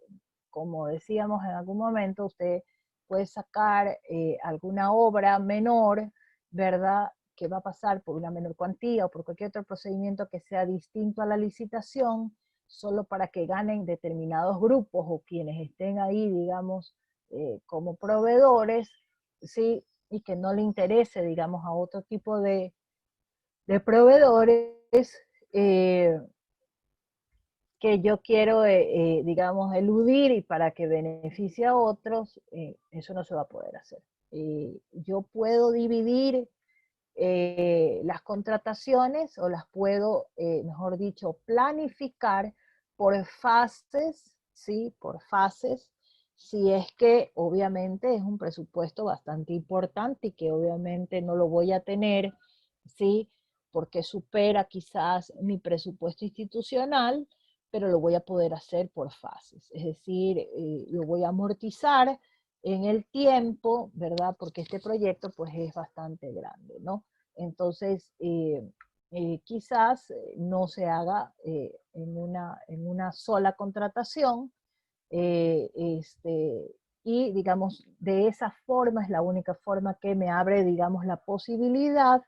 como decíamos en algún momento, usted puede sacar alguna obra menor, ¿verdad? Que va a pasar por una menor cuantía o por cualquier otro procedimiento que sea distinto a la licitación, solo para que ganen determinados grupos o quienes estén ahí, digamos, como proveedores, ¿sí? Y que no le interese, digamos, a otro tipo de proveedores que yo quiero, digamos, eludir y para que beneficie a otros, eso no se va a poder hacer. Yo puedo dividir las contrataciones o las puedo, mejor dicho, planificar por fases, ¿sí? Por fases, si es que obviamente es un presupuesto bastante importante y que obviamente no lo voy a tener ¿sí? Porque supera quizás mi presupuesto institucional, pero lo voy a poder hacer por fases. Es decir, lo voy a amortizar en el tiempo, ¿verdad? Porque este proyecto pues es bastante grande, ¿no? Entonces, quizás no se haga en una sola contratación, y digamos, de esa forma es la única forma que me abre, digamos, la posibilidad,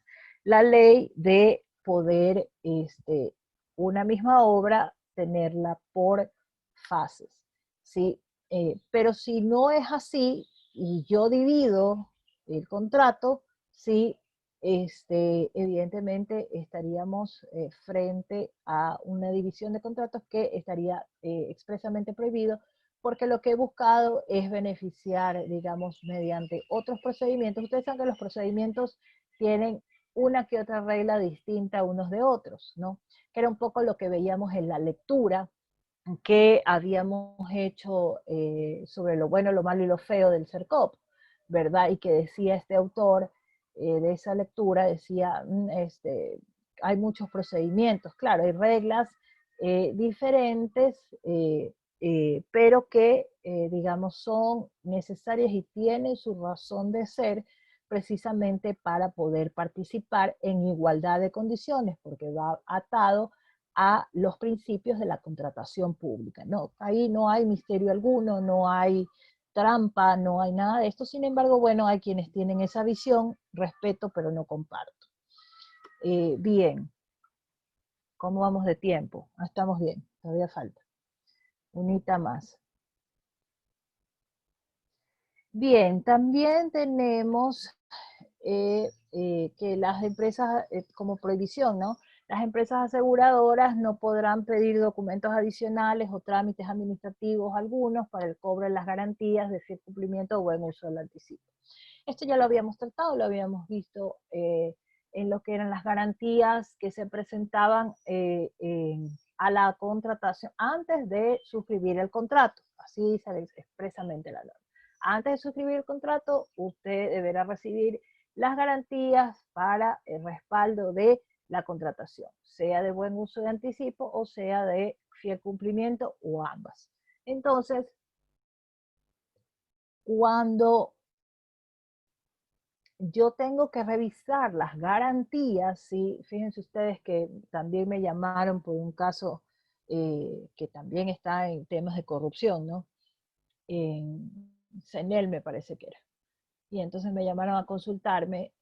la ley de poder, una misma obra, tenerla por fases, ¿sí? Pero si no es así, y yo divido el contrato, sí, evidentemente estaríamos frente a una división de contratos que estaría expresamente prohibido, porque lo que he buscado es beneficiar, digamos, mediante otros procedimientos. Ustedes saben que los procedimientos tienen una que otra regla distinta unos de otros, ¿no? Que era un poco lo que veíamos en la lectura que habíamos hecho sobre lo bueno, lo malo y lo feo del CERCOP, ¿verdad? Y que decía este autor de esa lectura, decía, hay muchos procedimientos, claro, hay reglas diferentes, pero que, digamos, son necesarias y tienen su razón de ser precisamente para poder participar en igualdad de condiciones, porque va atado a los principios de la contratación pública. No, ahí no hay misterio alguno, no hay trampa, no hay nada de esto. Sin embargo, bueno, hay quienes tienen esa visión, respeto, pero no comparto. Bien, ¿cómo vamos de tiempo? Ah, estamos bien, todavía falta. Unita más. Bien, también tenemos que las empresas, como prohibición, ¿no? Las empresas aseguradoras no podrán pedir documentos adicionales o trámites administrativos algunos para el cobro de las garantías de fiel cumplimiento o buen uso del anticipo. Esto ya lo habíamos tratado, lo habíamos visto en lo que eran las garantías que se presentaban a la contratación antes de suscribir el contrato. Así dice expresamente la norma. Antes de suscribir el contrato, usted deberá recibir las garantías para el respaldo de la contratación, sea de buen uso de anticipo o sea de fiel cumplimiento o ambas. Entonces, cuando yo tengo que revisar las garantías, ¿sí? Fíjense ustedes que también me llamaron por un caso que también está en temas de corrupción, ¿no? En CENEL me parece que era. Y entonces me llamaron a consultarme,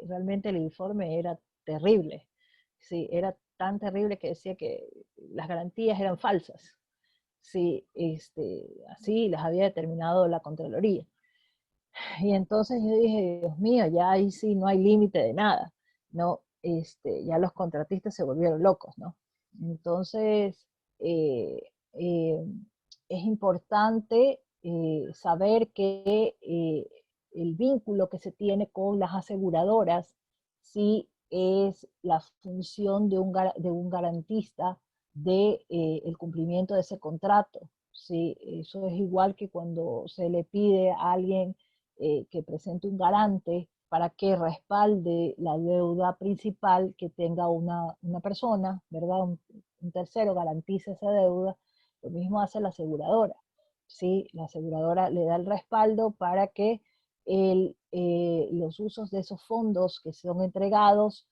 realmente el informe era terrible, sí, era tan terrible que decía que las garantías eran falsas, sí, así las había determinado la Contraloría. Y entonces yo dije, Dios mío, ya ahí sí no hay límite de nada, ¿no? Ya los contratistas se volvieron locos, ¿no? Entonces, eh, eh, es importante saber que el vínculo que se tiene con las aseguradoras sí es la función de un garantista de el cumplimiento de ese contrato. Sí, eso es igual que cuando se le pide a alguien que presente un garante para que respalde la deuda principal que tenga una persona, ¿verdad? Un tercero garantiza esa deuda. Lo mismo hace la aseguradora, ¿sí? La aseguradora le da el respaldo para que los usos de esos fondos que son entregados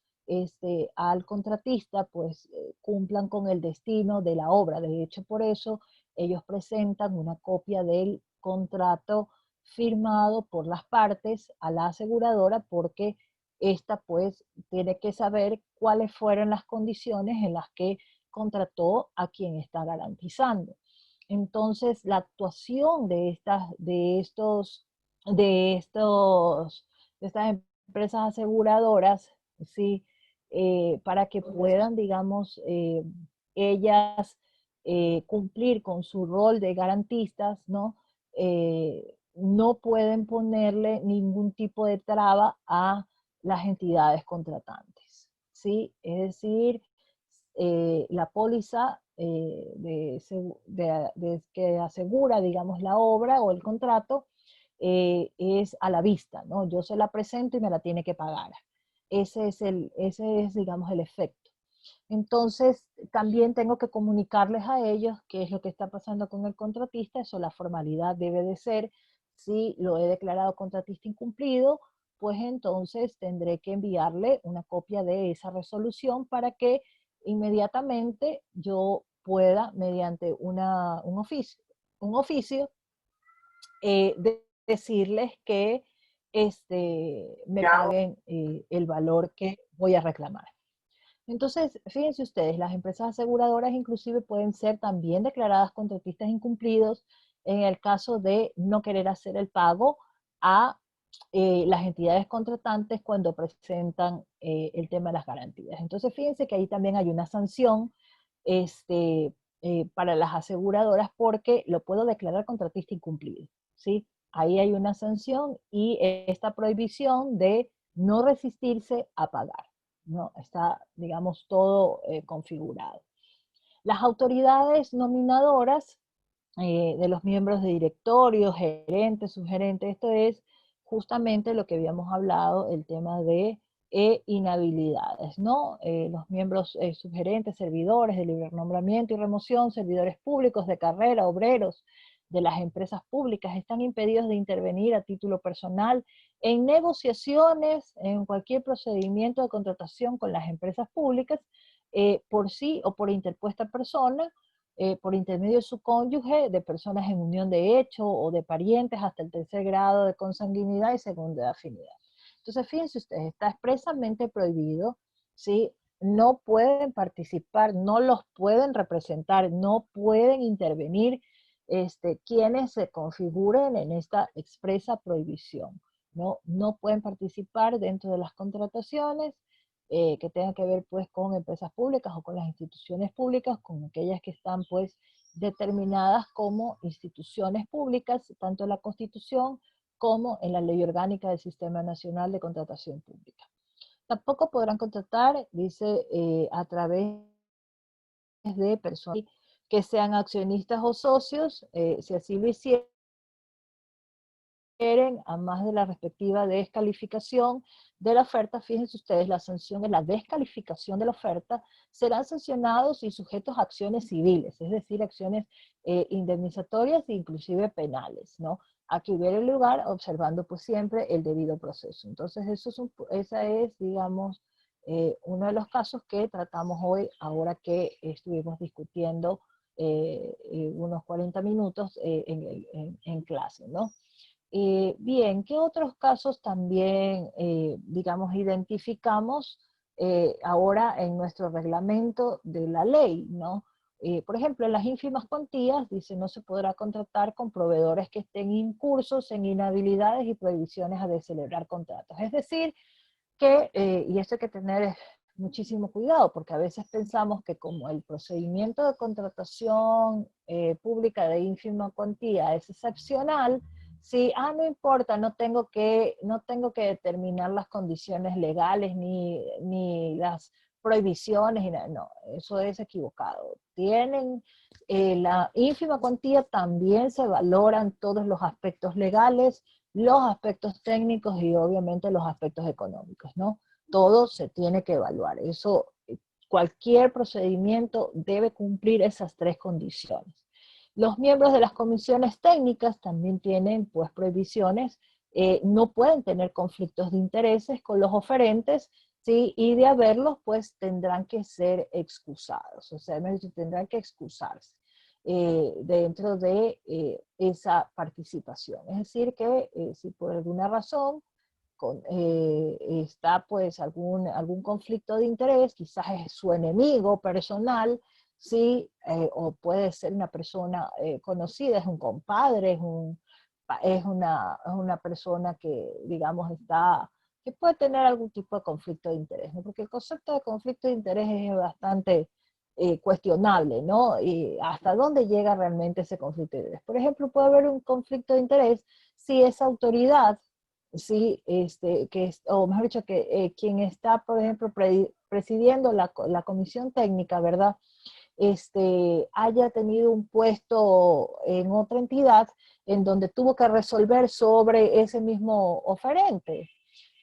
al contratista, pues cumplan con el destino de la obra. De hecho, por eso ellos presentan una copia del contrato firmado por las partes a la aseguradora, porque esta pues tiene que saber cuáles fueron las condiciones en las que contrató a quien está garantizando. Entonces, la actuación de estas empresas aseguradoras, ¿sí? Para que puedan, digamos, ellas cumplir con su rol de garantistas, ¿no? No pueden ponerle ningún tipo de traba a las entidades contratantes, ¿sí? Es decir, la póliza que asegura, digamos, la obra o el contrato es a la vista, ¿no? Yo se la presento y me la tiene que pagar. ese es, digamos, el efecto. Entonces, también tengo que comunicarles a ellos qué es lo que está pasando con el contratista. Eso, la formalidad debe de ser, si lo he declarado contratista incumplido, pues entonces tendré que enviarle una copia de esa resolución para que inmediatamente yo pueda, mediante un oficio decirles que me paguen el valor que voy a reclamar. Entonces, fíjense ustedes, las empresas aseguradoras inclusive pueden ser también declaradas contratistas incumplidos en el caso de no querer hacer el pago a las entidades contratantes cuando presentan el tema de las garantías. Entonces, fíjense que ahí también hay una sanción para las aseguradoras porque lo puedo declarar contratista incumplido, ¿sí? Ahí hay una sanción y esta prohibición de no resistirse a pagar, ¿no? Está, digamos, todo configurado. Las autoridades nominadoras de los miembros de directorio, gerentes, subgerentes, esto es justamente lo que habíamos hablado, el tema de inhabilidades, ¿no? Los miembros subgerentes, servidores de libre nombramiento y remoción, servidores públicos de carrera, obreros de las empresas públicas, están impedidos de intervenir a título personal en negociaciones, en cualquier procedimiento de contratación con las empresas públicas, por sí o por interpuesta persona, por intermedio de su cónyuge, de personas en unión de hecho o de parientes hasta el tercer grado de consanguinidad y segundo de afinidad. Entonces, fíjense ustedes, está expresamente prohibido, ¿sí? No pueden participar, no los pueden representar, no pueden intervenir quienes se configuren en esta expresa prohibición. No pueden participar dentro de las contrataciones que tengan que ver pues con empresas públicas o con las instituciones públicas, con aquellas que están pues determinadas como instituciones públicas, tanto en la Constitución como en la Ley Orgánica del Sistema Nacional de Contratación Pública. Tampoco podrán contratar, dice, a través de personas que sean accionistas o socios, si así lo hicieran, a más de la respectiva descalificación de la oferta. Fíjense ustedes, la sanción es la descalificación de la oferta, serán sancionados y sujetos a acciones civiles, es decir, acciones indemnizatorias e inclusive penales, ¿no? A que hubiera lugar observando pues siempre el debido proceso. Entonces esa es, digamos, uno de los casos que tratamos hoy, ahora que estuvimos discutiendo unos 40 minutos en clase, ¿no? Bien, ¿qué otros casos también, digamos, identificamos ahora en nuestro reglamento de la ley, ¿no? Por ejemplo, en las ínfimas cuantías, dice, no se podrá contratar con proveedores que estén incursos en inhabilidades y prohibiciones a de celebrar contratos. Es decir, que, y esto hay que tener muchísimo cuidado, porque a veces pensamos que como el procedimiento de contratación pública de ínfima cuantía es excepcional, sí, no importa, no tengo que determinar las condiciones legales ni las prohibiciones, no, eso es equivocado. La ínfima cuantía también se valoran todos los aspectos legales, los aspectos técnicos y obviamente los aspectos económicos, ¿no? Todo se tiene que evaluar. Eso, cualquier procedimiento debe cumplir esas tres condiciones. Los miembros de las comisiones técnicas también tienen pues prohibiciones, no pueden tener conflictos de intereses con los oferentes, ¿sí? Y de haberlos pues tendrán que ser excusados, o sea, tendrán que excusarse dentro de esa participación. Es decir que si por alguna razón está pues algún conflicto de interés, quizás es su enemigo personal, ¿sí? O puede ser una persona conocida, es un compadre, es una persona que, digamos, que puede tener algún tipo de conflicto de interés, ¿no? Porque el concepto de conflicto de interés es bastante cuestionable, ¿no? Y hasta dónde llega realmente ese conflicto de interés. Por ejemplo, puede haber un conflicto de interés si esa autoridad, sí, o mejor dicho, que quien está, por ejemplo, presidiendo la comisión técnica, ¿verdad? Haya tenido un puesto en otra entidad en donde tuvo que resolver sobre ese mismo oferente,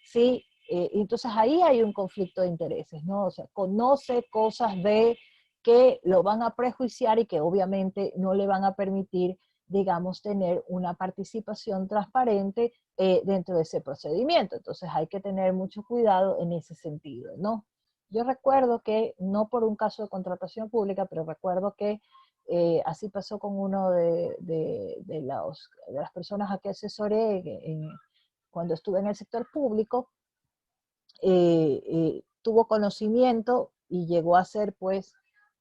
¿sí? Y entonces ahí hay un conflicto de intereses, ¿no? O sea, conoce cosas de que lo van a prejuiciar y que obviamente no le van a permitir, digamos, tener una participación transparente dentro de ese procedimiento. Entonces hay que tener mucho cuidado en ese sentido, ¿no? Yo recuerdo que, no por un caso de contratación pública, pero recuerdo que así pasó con uno de las personas a que asesoré cuando estuve en el sector público. Tuvo conocimiento y llegó a ser, pues,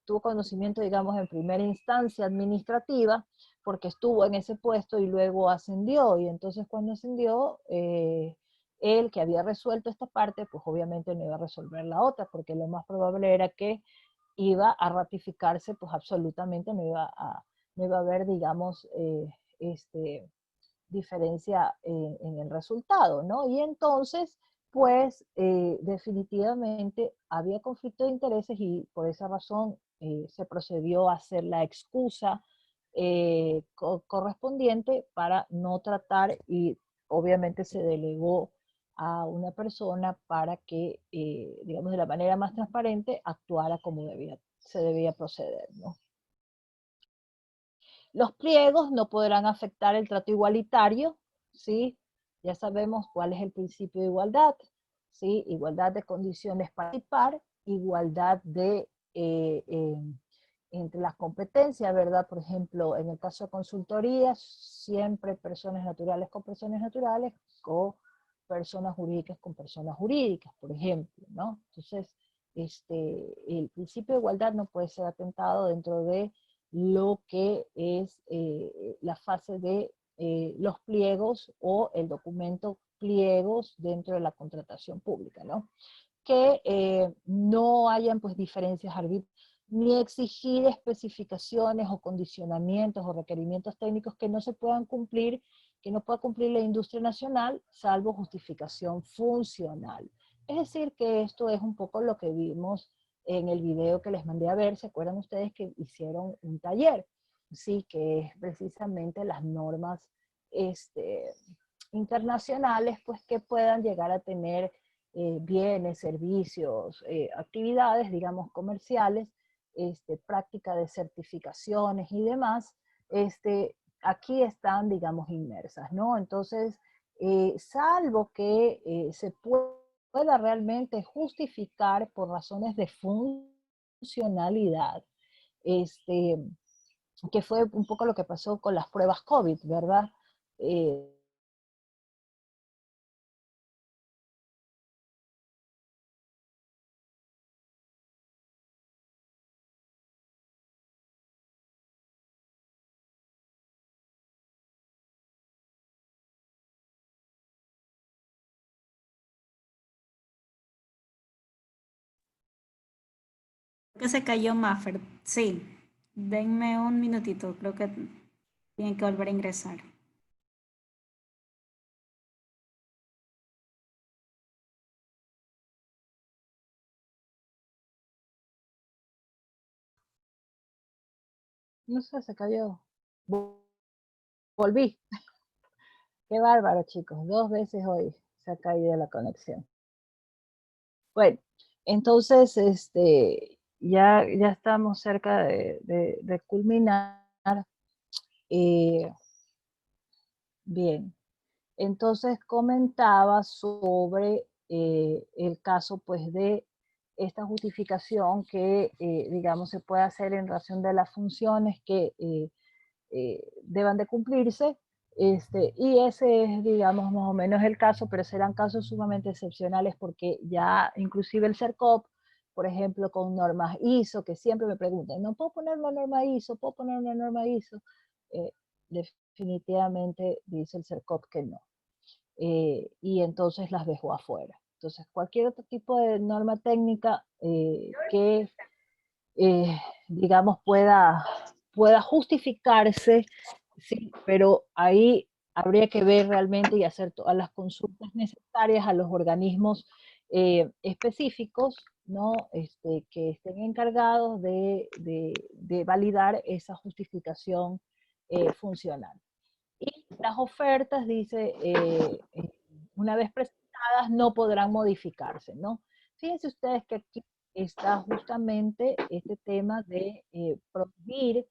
tuvo conocimiento, digamos, en primera instancia administrativa, porque estuvo en ese puesto y luego ascendió, y entonces cuando ascendió, él que había resuelto esta parte, pues obviamente no iba a resolver la otra, porque lo más probable era que iba a ratificarse, pues absolutamente no iba a haber, digamos, diferencia en el resultado, ¿no? Y entonces, pues definitivamente había conflicto de intereses y por esa razón se procedió a hacer la excusa correspondiente para no tratar, y obviamente se delegó a una persona para que, digamos, de la manera más transparente actuara como se debía proceder, ¿no? Los pliegos no podrán afectar el trato igualitario, ¿sí? Ya sabemos cuál es el principio de igualdad, ¿sí? Igualdad de condiciones para participar, igualdad de, entre las competencias, ¿verdad? Por ejemplo, en el caso de consultorías, siempre personas naturales con personas naturales, o personas jurídicas con personas jurídicas, por ejemplo, ¿no? Entonces, el principio de igualdad no puede ser atentado dentro de lo que es la fase de los pliegos o el documento pliegos dentro de la contratación pública, ¿no? Que no hayan pues diferencias arbitrarias, ni exigir especificaciones o condicionamientos o requerimientos técnicos que no se puedan cumplir, que no pueda cumplir la industria nacional, salvo justificación funcional. Es decir, que esto es un poco lo que vimos en el video que les mandé a ver. ¿Se acuerdan ustedes que hicieron un taller? Sí, que es precisamente las normas internacionales, pues que puedan llegar a tener bienes, servicios, actividades, digamos, comerciales, práctica de certificaciones y demás, aquí están, digamos, inmersas, ¿no? Entonces, salvo que se pueda realmente justificar por razones de funcionalidad, que fue un poco lo que pasó con las pruebas COVID, ¿verdad? Que se cayó Maffer. Sí, denme un minutito, creo que tienen que volver a ingresar. No sé, se cayó. Volví. Qué bárbaro, chicos. 2 veces hoy se ha caído la conexión. Bueno, entonces, ya estamos cerca de culminar. Bien, entonces comentaba sobre el caso, pues, de esta justificación que, digamos, se puede hacer en razón de las funciones que deban de cumplirse, y ese es, digamos, más o menos el caso, pero serán casos sumamente excepcionales porque ya inclusive el CERCOP, por ejemplo, con normas ISO, que siempre me preguntan, ¿no puedo poner una norma ISO? ¿Puedo poner una norma ISO? Eh, definitivamente dice el CERCOP que no. Y entonces las dejó afuera. Entonces, cualquier otro tipo de norma técnica que, digamos, pueda justificarse, sí, pero ahí habría que ver realmente y hacer todas las consultas necesarias a los organismos específicos, ¿no? Que estén encargados de validar esa justificación funcional. Y las ofertas, dice, una vez presentadas, determinadas no podrán modificarse, ¿no? Fíjense ustedes que aquí está justamente este tema de prohibir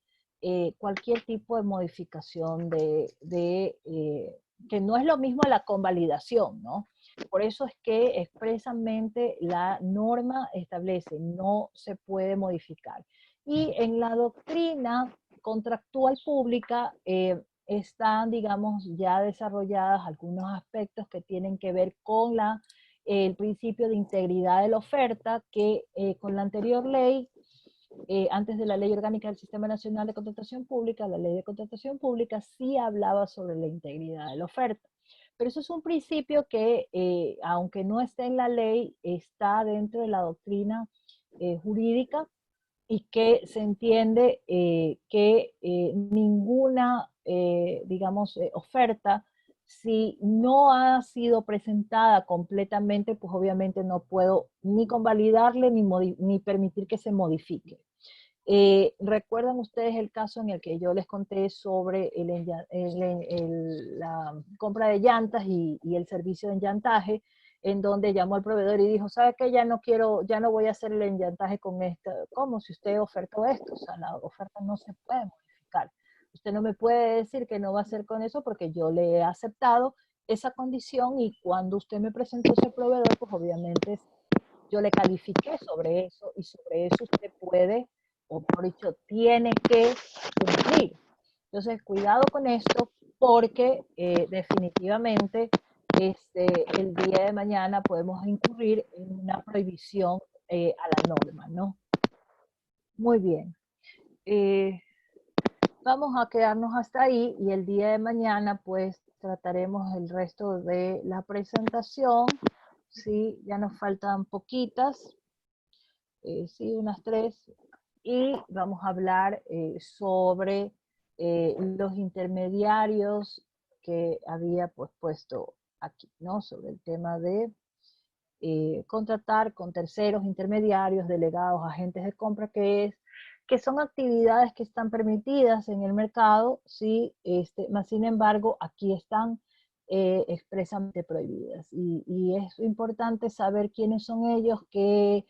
cualquier tipo de modificación que no es lo mismo a la convalidación, ¿no? Por eso es que expresamente la norma establece, no se puede modificar. Y en la doctrina contractual pública están, digamos, ya desarrollados algunos aspectos que tienen que ver con el principio de integridad de la oferta, que con la anterior ley, antes de la Ley Orgánica del Sistema Nacional de Contratación Pública, la Ley de Contratación Pública sí hablaba sobre la integridad de la oferta. Pero eso es un principio que, aunque no esté en la ley, está dentro de la doctrina jurídica, y que se entiende que ninguna, digamos, oferta, si no ha sido presentada completamente, pues obviamente no puedo ni convalidarle ni permitir que se modifique. ¿Recuerdan ustedes el caso en el que yo les conté sobre la compra de llantas y el servicio de enllantaje, en donde llamó al proveedor y dijo, ¿sabe qué? Ya no voy a hacer el enllantaje con esto. ¿Cómo? Si usted ofertó esto, o sea, la oferta no se puede modificar. Usted no me puede decir que no va a hacer con eso porque yo le he aceptado esa condición y cuando usted me presentó ese proveedor, pues obviamente yo le califiqué sobre eso y sobre eso usted puede, o por dicho, tiene que cumplir. Entonces, cuidado con esto porque definitivamente el día de mañana podemos incurrir en una prohibición a la norma, ¿no? Muy bien. Vamos a quedarnos hasta ahí y el día de mañana pues trataremos el resto de la presentación. Sí, ya nos faltan poquitas, sí, unas 3, y vamos a hablar sobre los intermediarios que había pues puesto aquí, ¿no? Sobre el tema de contratar con terceros, intermediarios, delegados, agentes de compra, que son actividades que están permitidas en el mercado, ¿sí? Más sin embargo, aquí están expresamente prohibidas. Y es importante saber quiénes son ellos, qué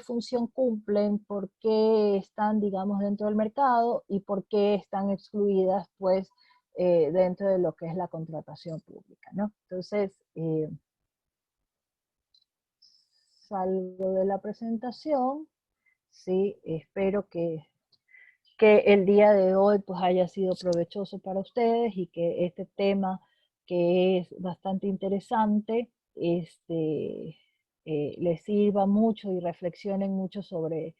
función cumplen, por qué están, digamos, dentro del mercado y por qué están excluidas, pues, dentro de lo que es la contratación pública, ¿no? Entonces, salgo de la presentación, sí, espero que el día de hoy pues haya sido provechoso para ustedes y que este tema, que es bastante interesante, les sirva mucho y reflexionen mucho sobre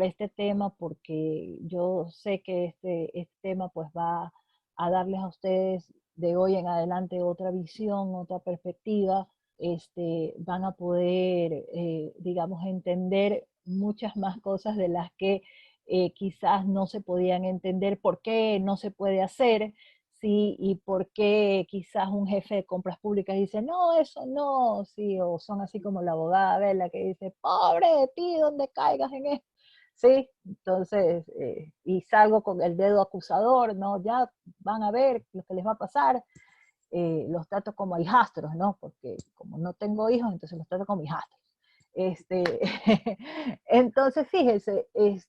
este tema, porque yo sé que este tema pues va a darles a ustedes de hoy en adelante otra visión, otra perspectiva. Van a poder, digamos, entender muchas más cosas de las que quizás no se podían entender, por qué no se puede hacer, ¿sí? Y por qué quizás un jefe de compras públicas dice, no, eso no, sí, o son así como la abogada Bella que dice, pobre de ti, donde caigas en esto, ¿sí? Entonces, y salgo con el dedo acusador, ¿no? Ya van a ver lo que les va a pasar. Los trato como hijastros, ¿no? Porque como no tengo hijos, entonces los trato como hijastros. Entonces, fíjense, es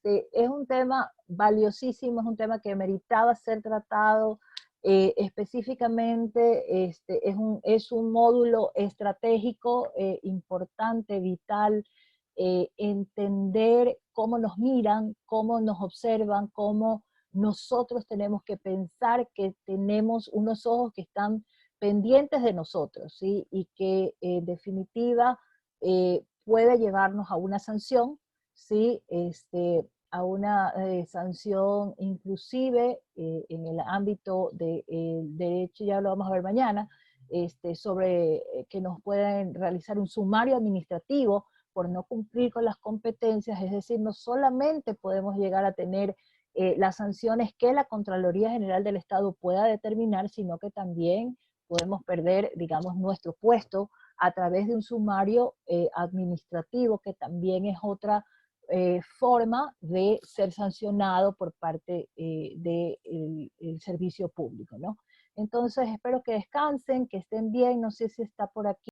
un tema valiosísimo, es un tema que meritaba ser tratado específicamente, es un módulo estratégico importante, vital, entender cómo nos miran, cómo nos observan, cómo nosotros tenemos que pensar que tenemos unos ojos que están pendientes de nosotros, ¿sí? Y que en definitiva puede llevarnos a una sanción, ¿sí? A una sanción inclusive en el ámbito del derecho, ya lo vamos a ver mañana, sobre que nos pueden realizar un sumario administrativo por no cumplir con las competencias, es decir, no solamente podemos llegar a tener las sanciones que la Contraloría General del Estado pueda determinar, sino que también podemos perder, digamos, nuestro puesto a través de un sumario administrativo, que también es otra forma de ser sancionado por parte del servicio público, ¿no? Entonces, espero que descansen, que estén bien, no sé si está por aquí